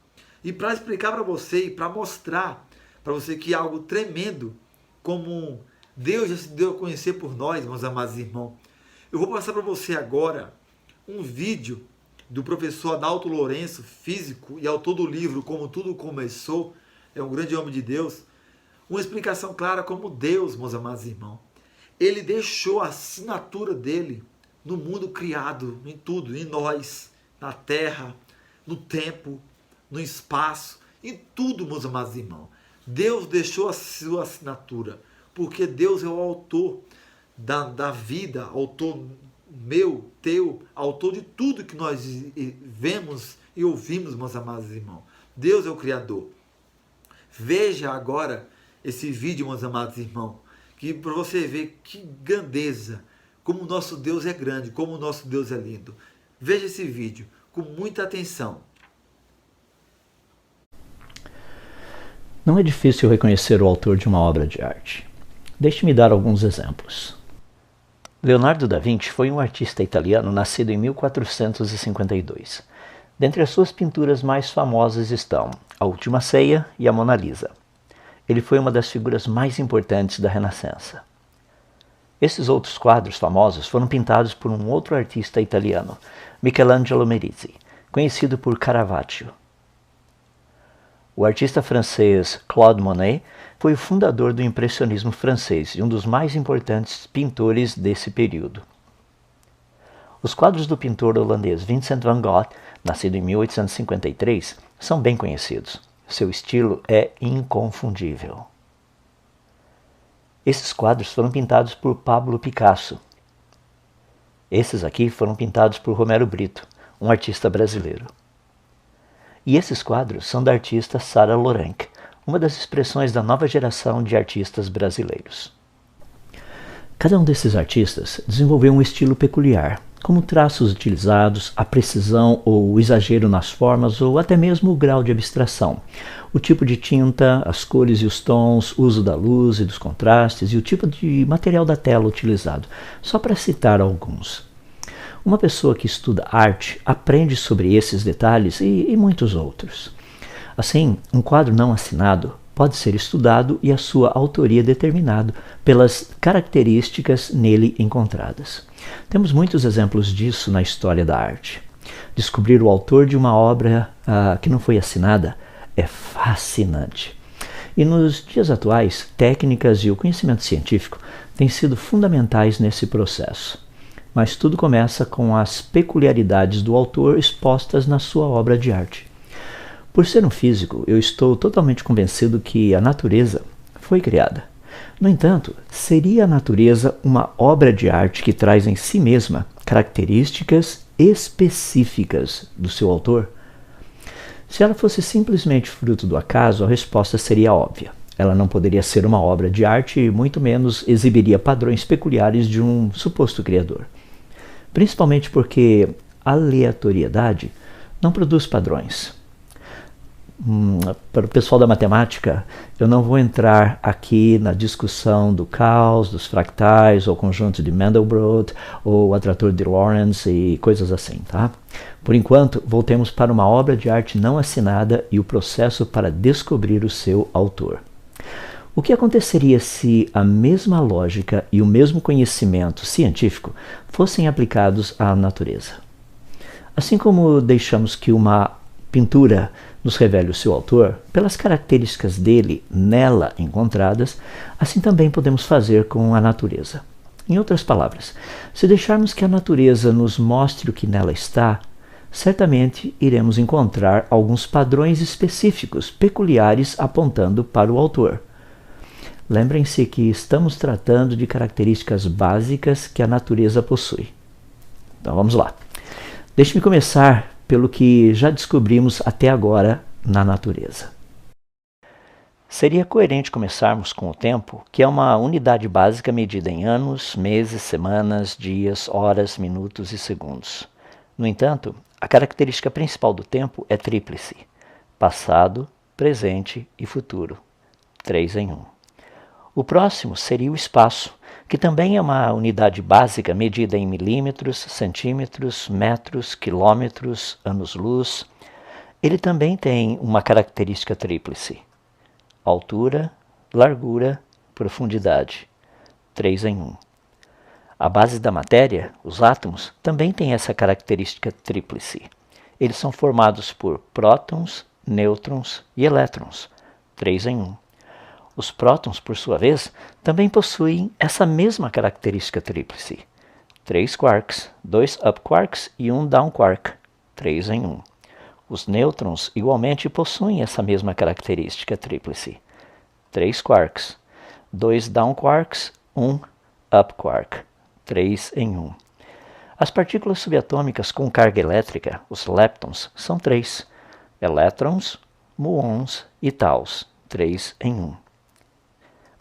E para explicar para você e para mostrar para você que é algo tremendo, como Deus já se deu a conhecer por nós, meus amados irmãos, eu vou passar para você agora um vídeo do professor Adalto Lourenço, físico e autor do livro Como Tudo Começou, é um grande homem de Deus, uma explicação clara como Deus, meus amados irmãos, ele deixou a assinatura dele no mundo criado, em tudo, em nós, na terra, no tempo, no espaço, em tudo, meus amados irmãos. Deus deixou a sua assinatura, porque Deus é o autor da vida, autor meu, teu, autor de tudo que nós vemos e ouvimos, meus amados irmãos. Deus é o Criador. Veja agora esse vídeo, meus amados irmãos, que para você ver que grandeza, como o nosso Deus é grande, como o nosso Deus é lindo. Veja esse vídeo com muita atenção. Não é difícil reconhecer o autor de uma obra de arte. Deixe-me dar alguns exemplos. Leonardo da Vinci foi um artista italiano nascido em 1452. Dentre as suas pinturas mais famosas estão A Última Ceia e a Mona Lisa. Ele foi uma das figuras mais importantes da Renascença. Esses outros quadros famosos foram pintados por um outro artista italiano, Michelangelo Merisi, conhecido por Caravaggio. O artista francês Claude Monet foi o fundador do impressionismo francês e um dos mais importantes pintores desse período. Os quadros do pintor holandês Vincent van Gogh, nascido em 1853, são bem conhecidos. Seu estilo é inconfundível. Esses quadros foram pintados por Pablo Picasso. Esses aqui foram pintados por Romero Brito, um artista brasileiro. E esses quadros são da artista Sarah Lorenc, uma das expressões da nova geração de artistas brasileiros. Cada um desses artistas desenvolveu um estilo peculiar, como traços utilizados, a precisão ou o exagero nas formas ou até mesmo o grau de abstração, o tipo de tinta, as cores e os tons, o uso da luz e dos contrastes e o tipo de material da tela utilizado, só para citar alguns. Uma pessoa que estuda arte aprende sobre esses detalhes e muitos outros. Assim, um quadro não assinado pode ser estudado e a sua autoria determinado pelas características nele encontradas. Temos muitos exemplos disso na história da arte. Descobrir o autor de uma obra que não foi assinada é fascinante. E nos dias atuais, técnicas e o conhecimento científico têm sido fundamentais nesse processo. Mas tudo começa com as peculiaridades do autor expostas na sua obra de arte. Por ser um físico, eu estou totalmente convencido que a natureza foi criada. No entanto, seria a natureza uma obra de arte que traz em si mesma características específicas do seu autor? Se ela fosse simplesmente fruto do acaso, a resposta seria óbvia. Ela não poderia ser uma obra de arte e muito menos exibiria padrões peculiares de um suposto criador. Principalmente porque a aleatoriedade não produz padrões. Para o pessoal da matemática, eu não vou entrar aqui na discussão do caos, dos fractais, ou conjunto de Mandelbrot, ou atrator de Lorentz e coisas assim, tá? Por enquanto, voltemos para uma obra de arte não assinada e o processo para descobrir o seu autor. O que aconteceria se a mesma lógica e o mesmo conhecimento científico fossem aplicados à natureza? Assim como deixamos que uma pintura nos revele o seu autor, pelas características dele nela encontradas, assim também podemos fazer com a natureza. Em outras palavras, se deixarmos que a natureza nos mostre o que nela está, certamente iremos encontrar alguns padrões específicos, peculiares, apontando para o autor. Lembrem-se que estamos tratando de características básicas que a natureza possui. Então vamos lá. Deixe-me começar pelo que já descobrimos até agora na natureza. Seria coerente começarmos com o tempo, que é uma unidade básica medida em anos, meses, semanas, dias, horas, minutos e segundos. No entanto, a característica principal do tempo é tríplice: passado, presente e futuro. 3 em 1. O próximo seria o espaço, que também é uma unidade básica medida em milímetros, centímetros, metros, quilômetros, anos-luz. Ele também tem uma característica tríplice: altura, largura, profundidade. 3 em 1. A base da matéria, os átomos, também tem essa característica tríplice. Eles são formados por prótons, nêutrons e elétrons. 3 em 1. Os prótons, por sua vez, também possuem essa mesma característica tríplice: 3 quarks, 2 up quarks e 1 down quark, 3 em 1. Os nêutrons igualmente possuem essa mesma característica tríplice: 3 quarks, 2 down quarks, 1 up quark, 3 em 1. As partículas subatômicas com carga elétrica, os leptons, são 3: elétrons, muons e taus, 3 em 1.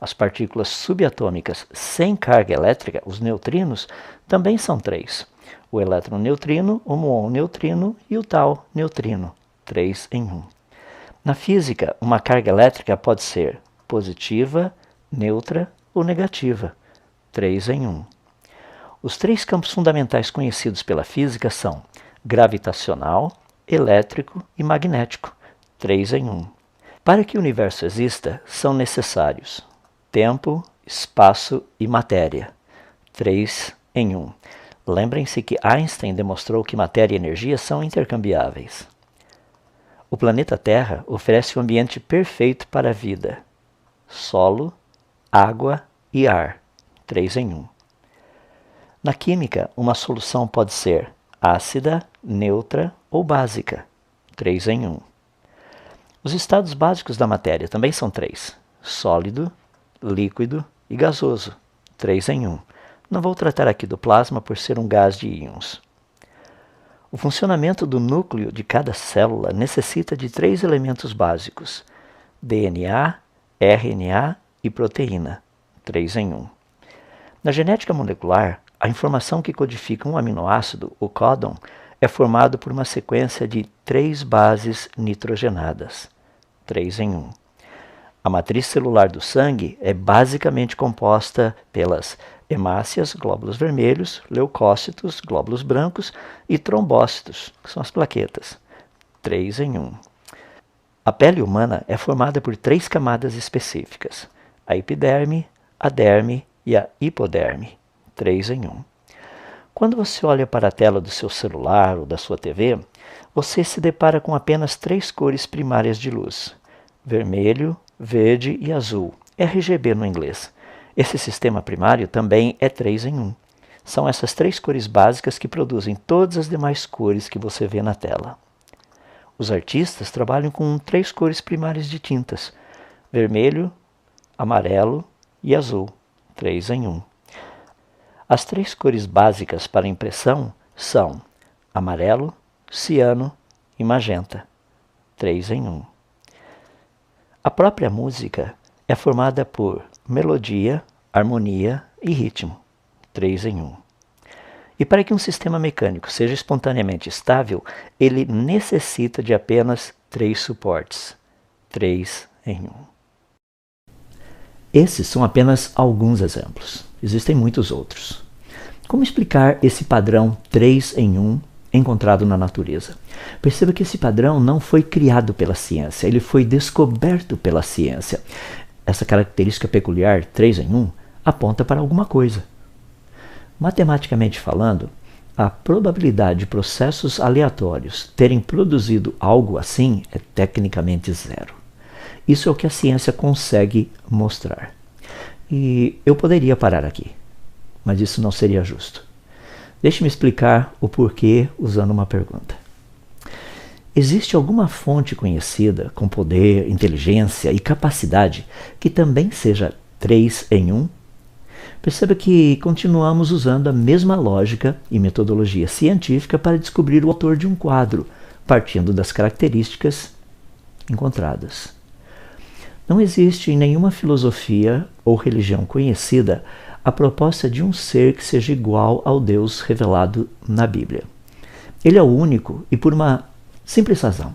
As partículas subatômicas sem carga elétrica, os neutrinos, também são 3: o elétron neutrino, o muon neutrino e o tau neutrino, 3 em 1. Na física, uma carga elétrica pode ser positiva, neutra ou negativa, 3 em 1. Os 3 campos fundamentais conhecidos pela física são gravitacional, elétrico e magnético, 3 em 1. Para que o universo exista, são necessários tempo, espaço e matéria, 3 em 1. Lembrem-se que Einstein demonstrou que matéria e energia são intercambiáveis. O planeta Terra oferece um ambiente perfeito para a vida: solo, água e ar, 3 em 1. Na química, uma solução pode ser ácida, neutra ou básica, 3 em 1. Os estados básicos da matéria também são 3: sólido, líquido e gasoso, 3 em 1. Não vou tratar aqui do plasma por ser um gás de íons. O funcionamento do núcleo de cada célula necessita de 3 elementos básicos: DNA, RNA e proteína, 3 em 1. Na genética molecular, a informação que codifica um aminoácido, o códon, é formado por uma sequência de 3 bases nitrogenadas, 3 em 1. A matriz celular do sangue é basicamente composta pelas hemácias, glóbulos vermelhos, leucócitos, glóbulos brancos e trombócitos, que são as plaquetas. 3 em 1. A pele humana é formada por 3 camadas específicas: a epiderme, a derme e a hipoderme. 3 em 1. Quando você olha para a tela do seu celular ou da sua TV, você se depara com apenas 3 cores primárias de luz: vermelho, verde e azul, RGB no inglês. Esse sistema primário também é 3 em 1. São essas 3 cores básicas que produzem todas as demais cores que você vê na tela. Os artistas trabalham com 3 cores primárias de tintas: vermelho, amarelo e azul, 3 em 1. As 3 cores básicas para impressão são amarelo, ciano e magenta, 3 em 1. A própria música é formada por melodia, harmonia e ritmo, 3 em 1. E para que um sistema mecânico seja espontaneamente estável, ele necessita de apenas 3 suportes, 3 em 1. Esses são apenas alguns exemplos. Existem muitos outros. Como explicar esse padrão 3 em 1 encontrado na natureza? Perceba que esse padrão não foi criado pela ciência, ele foi descoberto pela ciência. Essa característica peculiar 3 em 1 aponta para alguma coisa. Matematicamente falando, a probabilidade de processos aleatórios terem produzido algo assim é tecnicamente zero. Isso é o que a ciência consegue mostrar. E eu poderia parar aqui, mas isso não seria justo. Deixe-me explicar o porquê usando uma pergunta. Existe alguma fonte conhecida com poder, inteligência e capacidade que também seja 3 em 1? Perceba que continuamos usando a mesma lógica e metodologia científica para descobrir o autor de um quadro, partindo das características encontradas. Não existe em nenhuma filosofia ou religião conhecida a proposta de um ser que seja igual ao Deus revelado na Bíblia. Ele é o único e por uma simples razão.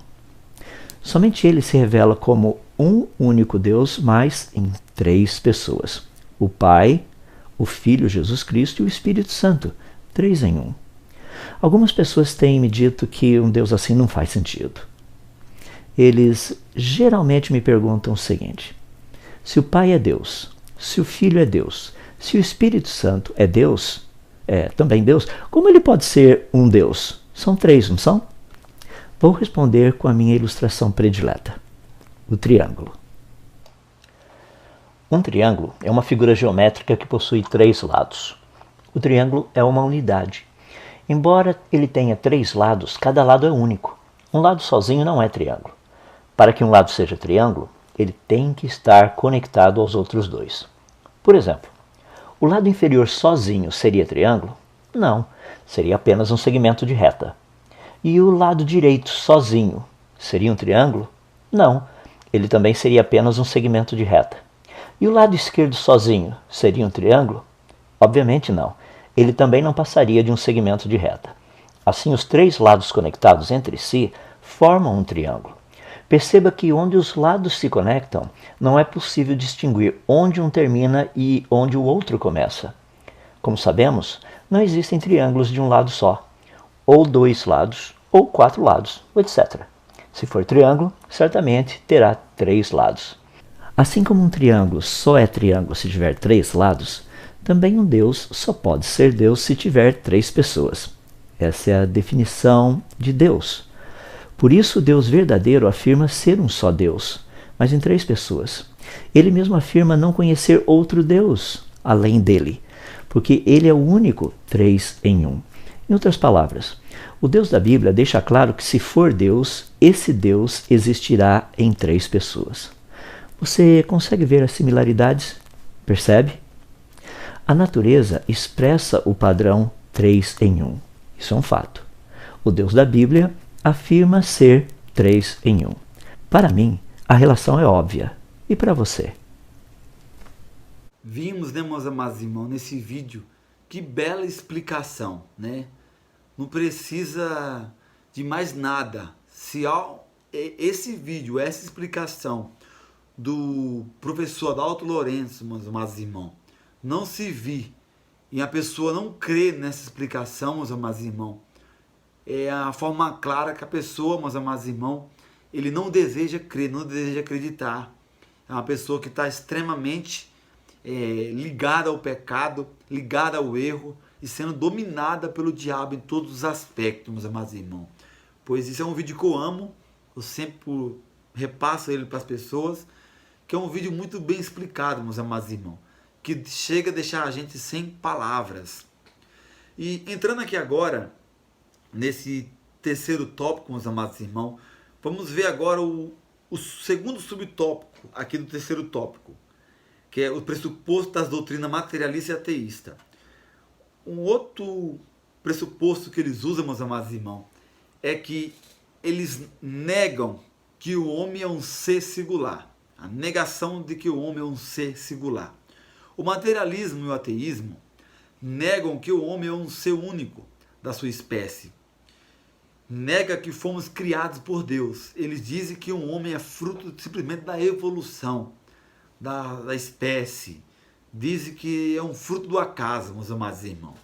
Somente ele se revela como um único Deus, mas em 3 pessoas: o Pai, o Filho Jesus Cristo e o Espírito Santo, 3 em 1. Algumas pessoas têm me dito que um Deus assim não faz sentido. Eles geralmente me perguntam o seguinte: se o Pai é Deus, se o Filho é Deus, se o Espírito Santo é Deus, também Deus, como ele pode ser um Deus? São 3, não são? Vou responder com a minha ilustração predileta: o triângulo. Um triângulo é uma figura geométrica que possui 3 lados. O triângulo é uma unidade. Embora ele tenha 3 lados, cada lado é único. Um lado sozinho não é triângulo. Para que um lado seja triângulo, ele tem que estar conectado aos outros 2. Por exemplo, o lado inferior sozinho seria triângulo? Não, seria apenas um segmento de reta. E o lado direito sozinho seria um triângulo? Não, ele também seria apenas um segmento de reta. E o lado esquerdo sozinho seria um triângulo? Obviamente não. Ele também não passaria de um segmento de reta. Assim, os 3 lados conectados entre si formam um triângulo. Perceba que onde os lados se conectam, não é possível distinguir onde um termina e onde o outro começa. Como sabemos, não existem triângulos de um lado só, ou 2 lados, ou 4 lados, etc. Se for triângulo, certamente terá 3 lados. Assim como um triângulo só é triângulo se tiver 3 lados, também um Deus só pode ser Deus se tiver 3 pessoas. Essa é a definição de Deus. Por isso, o Deus verdadeiro afirma ser um só Deus, mas em 3 pessoas. Ele mesmo afirma não conhecer outro Deus além dele, porque ele é o único 3 em 1. Em outras palavras, o Deus da Bíblia deixa claro que se for Deus, esse Deus existirá em 3 pessoas. Você consegue ver as similaridades? Percebe? A natureza expressa o padrão 3 em 1. Isso é um fato. O Deus da Bíblia afirma ser 3 em 1. Para mim, a relação é óbvia. E para você? Vimos, né, meus amados irmãos, nesse vídeo, que bela explicação, né? Não precisa de mais nada. Se esse vídeo, essa explicação do professor Adalto Lourenço, meus amados irmãos, não se vir e a pessoa não crê nessa explicação, meus amados irmãos, é a forma clara que a pessoa, meus amados irmãos, ele não deseja crer, não deseja acreditar. É uma pessoa que está extremamente ligada ao pecado, ligada ao erro e sendo dominada pelo diabo em todos os aspectos, meus amados irmãos. Pois isso é um vídeo que eu amo, eu sempre repasso ele para as pessoas, que é um vídeo muito bem explicado, meus amados irmãos, que chega a deixar a gente sem palavras. E entrando aqui agora, nesse terceiro tópico, meus amados irmãos, vamos ver agora o segundo subtópico aqui do terceiro tópico, que é o pressuposto das doutrinas materialista e ateísta. Um outro pressuposto que eles usam, meus amados irmãos, é que eles negam que o homem é um ser singular. A negação de que o homem é um ser singular. O materialismo e o ateísmo negam que o homem é um ser único da sua espécie. Nega que fomos criados por Deus. Eles dizem que um homem é fruto simplesmente da evolução da espécie. Dizem que é um fruto do acaso, meus amados irmãos.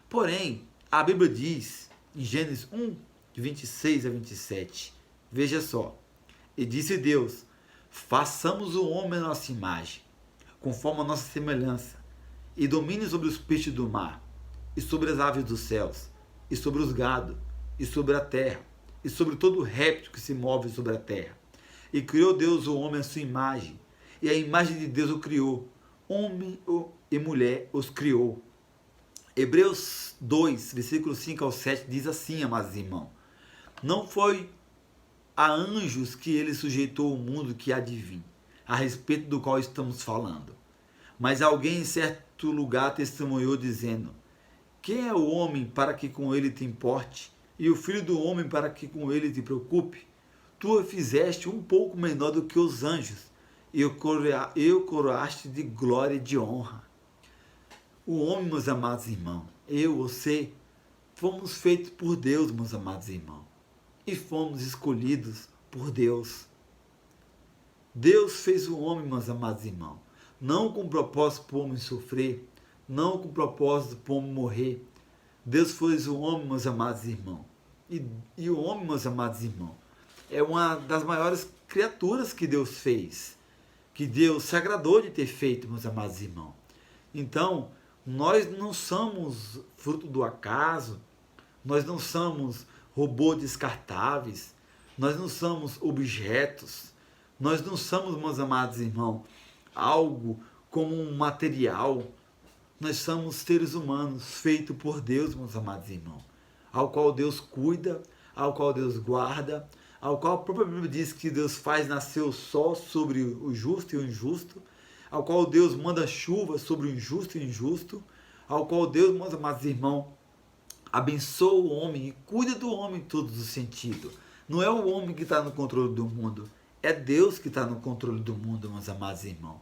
Porém, a Bíblia diz, em Gênesis 1, de 26 a 27, veja só, e disse Deus, façamos o homem à nossa imagem, conforme a nossa semelhança, e domine sobre os peixes do mar, e sobre as aves dos céus, e sobre os gados, e sobre a terra, e sobre todo réptil que se move sobre a terra. E criou Deus o homem à sua imagem, e a imagem de Deus o criou, homem e mulher os criou. Hebreus 2, versículos 5 ao 7 diz assim, amados irmãos, não foi a anjos que ele sujeitou o mundo que há de vir, a respeito do qual estamos falando. Mas alguém em certo lugar testemunhou dizendo, quem é o homem para que com ele te importe, e o filho do homem para que com ele te preocupe? Tu o fizeste um pouco menor do que os anjos, e o coroaste de glória e de honra. O homem, meus amados irmãos, eu, você, fomos feitos por Deus, meus amados irmãos, e fomos escolhidos por Deus. Deus fez o homem, meus amados irmãos, não com o propósito para o homem sofrer, não com o propósito para o homem morrer. Deus fez o homem, meus amados irmãos, e o homem, meus amados irmãos, é uma das maiores criaturas que Deus fez, que Deus se agradou de ter feito, meus amados irmãos. Então, nós não somos fruto do acaso, nós não somos robôs descartáveis, nós não somos objetos, nós não somos, meus amados irmãos, algo como um material. Nós somos seres humanos feitos por Deus, meus amados irmãos, ao qual Deus cuida, ao qual Deus guarda, ao qual a própria Bíblia diz que Deus faz nascer o sol sobre o justo e o injusto, ao qual Deus manda chuva sobre o injusto e o injusto, ao qual Deus, meus amados irmãos, abençoa o homem e cuida do homem em todos os sentidos. Não é o homem que está no controle do mundo, é Deus que está no controle do mundo, meus amados irmãos.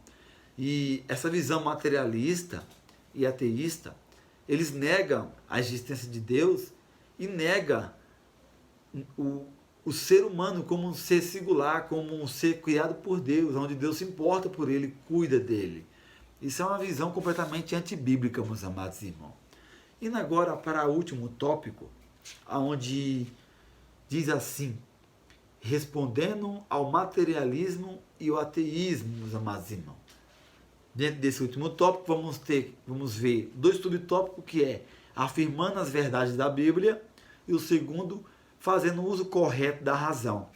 E essa visão materialista e ateísta, eles negam a existência de Deus e negam o ser humano como um ser singular, como um ser criado por Deus, onde Deus se importa por ele, cuida dele. Isso é uma visão completamente antibíblica, meus amados irmãos. Indo agora para o último tópico, onde diz assim, respondendo ao materialismo e ao ateísmo, meus amados irmãos. Dentro desse último tópico, vamos ver dois subtópicos, que é afirmando as verdades da Bíblia, e o segundo, fazendo o uso correto da razão.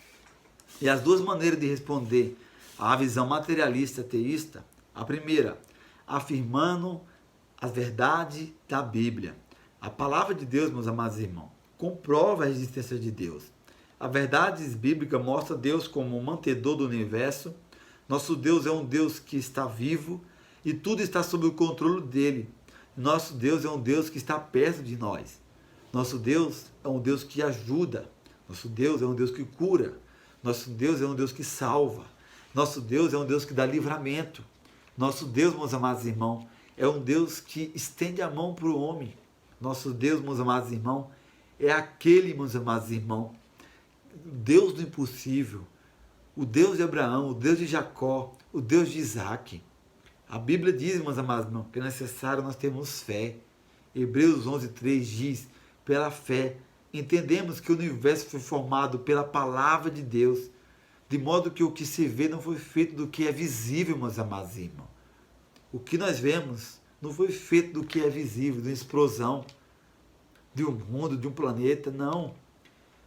E as duas maneiras de responder à visão materialista e ateísta, a primeira, afirmando as verdades da Bíblia. A palavra de Deus, meus amados irmãos, comprova a existência de Deus. A verdade bíblica mostra Deus como o mantedor do universo. Nosso Deus é um Deus que está vivo e tudo está sob o controle dele. Nosso Deus é um Deus que está perto de nós. Nosso Deus é um Deus que ajuda. Nosso Deus é um Deus que cura. Nosso Deus é um Deus que salva. Nosso Deus é um Deus que dá livramento. Nosso Deus, meus amados irmãos, é um Deus que estende a mão para o homem. Nosso Deus, meus amados irmãos, é aquele, meus amados irmãos, Deus do impossível, o Deus de Abraão, o Deus de Jacó, o Deus de Isaac. A Bíblia diz, meus amados irmãos, que é necessário nós termos fé. Hebreus 11:3 diz: pela fé, entendemos que o universo foi formado pela palavra de Deus, de modo que o que se vê não foi feito do que é visível, meus amados irmãos. O que nós vemos não foi feito do que é visível, de uma explosão, de um mundo, de um planeta, não.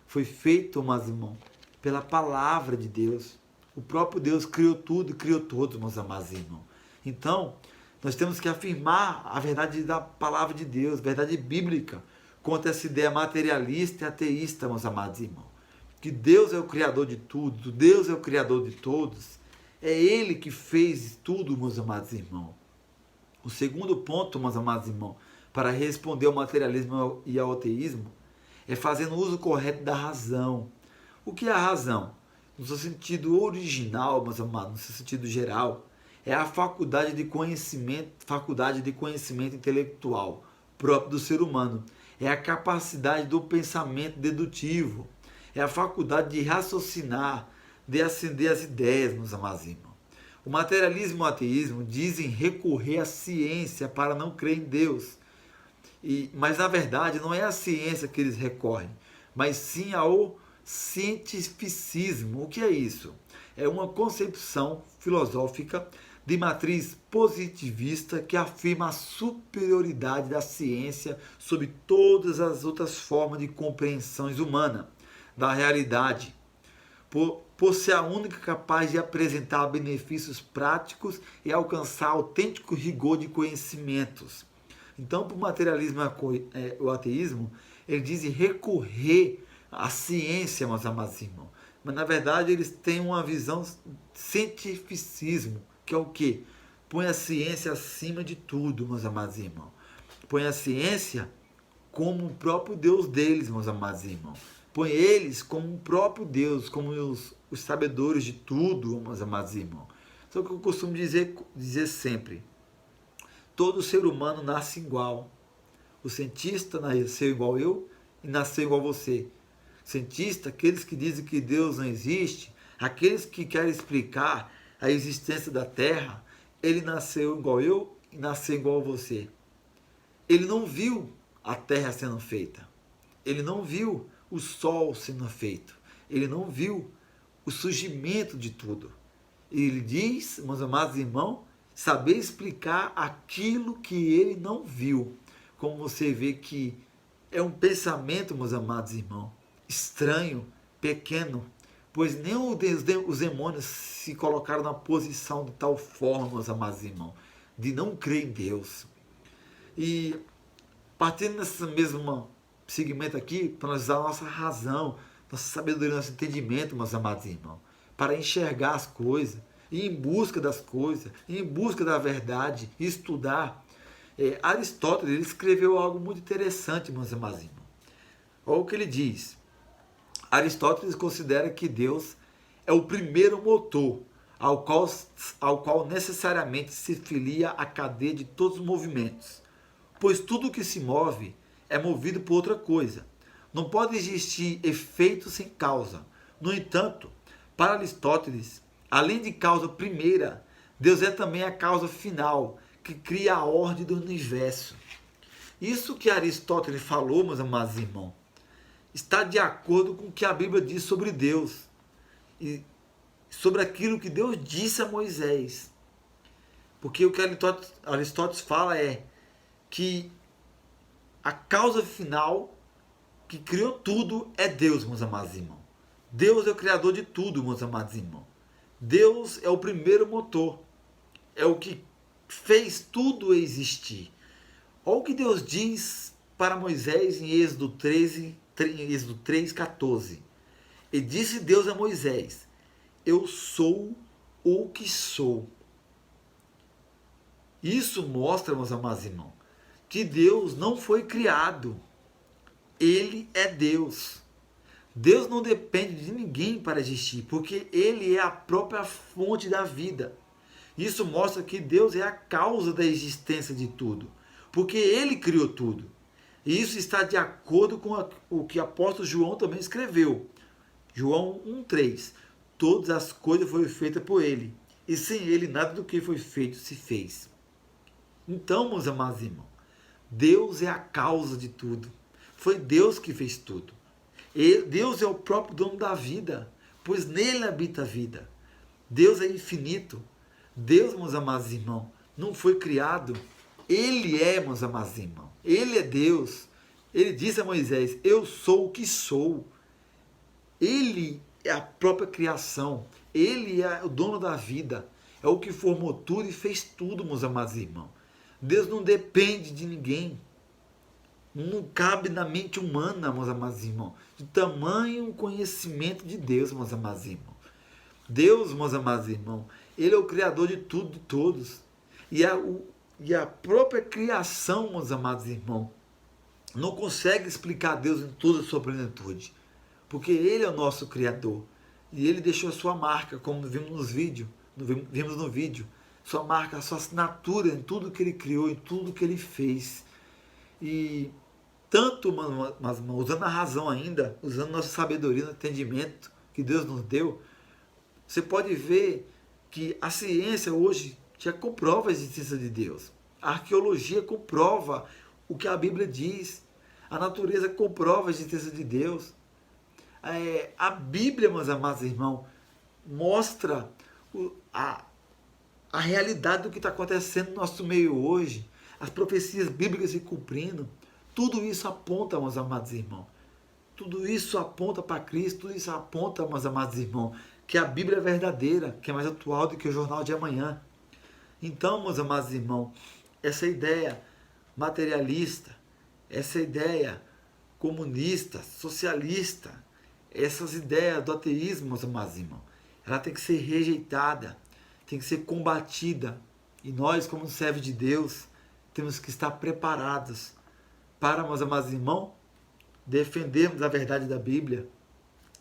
Foi feito, meus irmãos, pela palavra de Deus. O próprio Deus criou tudo e criou todos, meus amados irmãos. Então, nós temos que afirmar a verdade da palavra de Deus, verdade bíblica, contra essa ideia materialista e ateísta, meus amados irmãos. Que Deus é o Criador de tudo, Deus é o Criador de todos. É Ele que fez tudo, meus amados irmãos. O segundo ponto, meus amados irmãos, para responder ao materialismo e ao ateísmo, é fazendo uso correto da razão. O que é a razão? No seu sentido original, meus amados, no seu sentido geral, é a faculdade de conhecimento intelectual próprio do ser humano. É a capacidade do pensamento dedutivo. É a faculdade de raciocinar, de acender as ideias, meus amados irmãos. O materialismo e o ateísmo dizem recorrer à ciência para não crer em Deus. Mas, na verdade, não é a ciência que eles recorrem, mas sim ao cientificismo. O que é isso? É uma concepção filosófica de matriz positivista que afirma a superioridade da ciência sobre todas as outras formas de compreensões humanas da realidade, por ser a única capaz de apresentar benefícios práticos e alcançar autêntico rigor de conhecimentos. Então, para o materialismo e o ateísmo, ele diz recorrer à ciência, meus amados irmãos. Mas, na verdade, eles têm uma visão cientificismo, que é o quê? Põe a ciência acima de tudo, meus amados irmãos. Põe a ciência como o próprio Deus deles, meus amados irmãos. Põe eles como o próprio Deus, como os sabedores de tudo, meus amados irmãos. Só que eu costumo dizer sempre, todo ser humano nasce igual. O cientista nasceu igual eu e nasceu igual você. Cientista, aqueles que dizem que Deus não existe, aqueles que querem explicar a existência da Terra, ele nasceu igual eu e nasceu igual você. Ele não viu a Terra sendo feita. Ele não viu o Sol sendo feito. Ele não viu o surgimento de tudo. Ele diz, meus amados irmãos, saber explicar aquilo que ele não viu. Como você vê que é um pensamento, meus amados irmãos, estranho, pequeno, pois nem os demônios se colocaram na posição de tal forma, meus amados irmãos, de não crer em Deus. E partindo desse mesmo segmento aqui, para nós usar a nossa razão, nossa sabedoria, nosso entendimento, meus amados irmãos, para enxergar as coisas, ir em busca das coisas, ir em busca da verdade, estudar. Aristóteles ele escreveu algo muito interessante, meus amados irmãos. Olha o que ele diz. Aristóteles considera que Deus é o primeiro motor ao qual necessariamente se filia a cadeia de todos os movimentos, pois tudo que se move é movido por outra coisa. Não pode existir efeito sem causa. No entanto, para Aristóteles, além de causa primeira, Deus é também a causa final, que cria a ordem do universo. Isso que Aristóteles falou, meus amados irmãos, está de acordo com o que a Bíblia diz sobre Deus e sobre aquilo que Deus disse a Moisés. Porque o que Aristóteles fala é que a causa final que criou tudo é Deus, meus amados irmãos. Deus é o criador de tudo, meus amados irmãos. Deus é o primeiro motor. É o que fez tudo existir. Olha o que Deus diz para Moisés em Êxodo 3:14. E disse Deus a Moisés: eu sou o que sou. Isso mostra, meus amados irmãos, que Deus não foi criado. Ele é Deus. Deus não depende de ninguém para existir, porque Ele é a própria fonte da vida. Isso mostra que Deus é a causa da existência de tudo, porque Ele criou tudo. E isso está de acordo com o que o apóstolo João também escreveu. João 1:3. Todas as coisas foram feitas por Ele, e sem Ele nada do que foi feito se fez. Então, meus amados irmãos, Deus é a causa de tudo. Foi Deus que fez tudo. Deus é o próprio dono da vida, pois nele habita a vida. Deus é infinito. Deus, meus amados irmãos, não foi criado. Ele é, meus amados irmãos. Ele é Deus. Ele disse a Moisés, eu sou o que sou. Ele é a própria criação. Ele é o dono da vida. É o que formou tudo e fez tudo, meus amados irmãos. Deus não depende de ninguém. Não cabe na mente humana, meus amados irmãos, de tamanho conhecimento de Deus, meus amados irmãos. Deus, meus amados irmãos, Ele é o Criador de tudo, de todos. E a própria criação, meus amados irmãos, não consegue explicar Deus em toda a sua plenitude. Porque Ele é o nosso Criador. E Ele deixou a sua marca, como vimos no vídeo, sua marca, a sua assinatura em tudo que Ele criou, em tudo que Ele fez. E tanto, mas usando a razão ainda, usando nossa sabedoria, no entendimento que Deus nos deu, você pode ver que a ciência hoje já comprova a existência de Deus. A arqueologia comprova o que a Bíblia diz. A natureza comprova a existência de Deus. A Bíblia, meus amados irmãos, mostra a realidade do que está acontecendo no nosso meio hoje. As profecias bíblicas se cumprindo. Tudo isso aponta, meus amados irmãos. Tudo isso aponta para Cristo. Tudo isso aponta, meus amados irmãos, que a Bíblia é verdadeira, que é mais atual do que o jornal de amanhã. Então, meus amados irmãos, essa ideia materialista, essa ideia comunista, socialista, essas ideias do ateísmo, meus amados irmãos, ela tem que ser rejeitada, tem que ser combatida. E nós, como servos de Deus, temos que estar preparados para, meus amados irmãos, defendermos a verdade da Bíblia,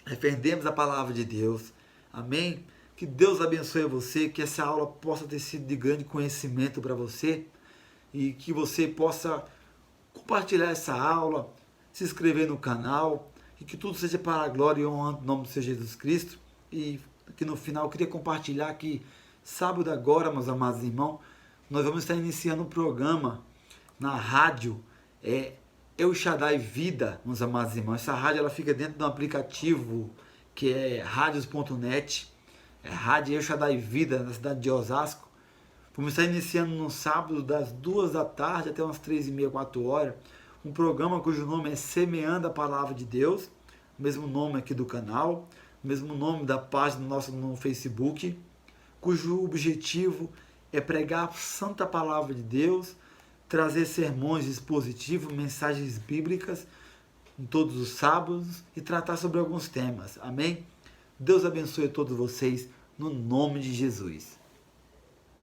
defendermos a palavra de Deus. Amém? Que Deus abençoe você, que essa aula possa ter sido de grande conhecimento para você e que você possa compartilhar essa aula, se inscrever no canal e que tudo seja para a glória e honra do nome do Senhor Jesus Cristo. E que no final eu queria compartilhar que sábado agora, meus amados irmãos, nós vamos estar iniciando um programa na rádio El Shaddai Vida, meus amados irmãos. Essa rádio ela fica dentro de um aplicativo que é radios.net, Rádio El Shaddai Vida, na cidade de Osasco. Vamos estar iniciando no sábado das 2 da tarde até umas 3h30, 4 horas, um programa cujo nome é Semeando a Palavra de Deus, o mesmo nome aqui do canal, o mesmo nome da página nossa no Facebook, cujo objetivo é pregar a santa palavra de Deus, trazer sermões expositivos, mensagens bíblicas em todos os sábados e tratar sobre alguns temas. Amém? Deus abençoe a todos vocês no nome de Jesus.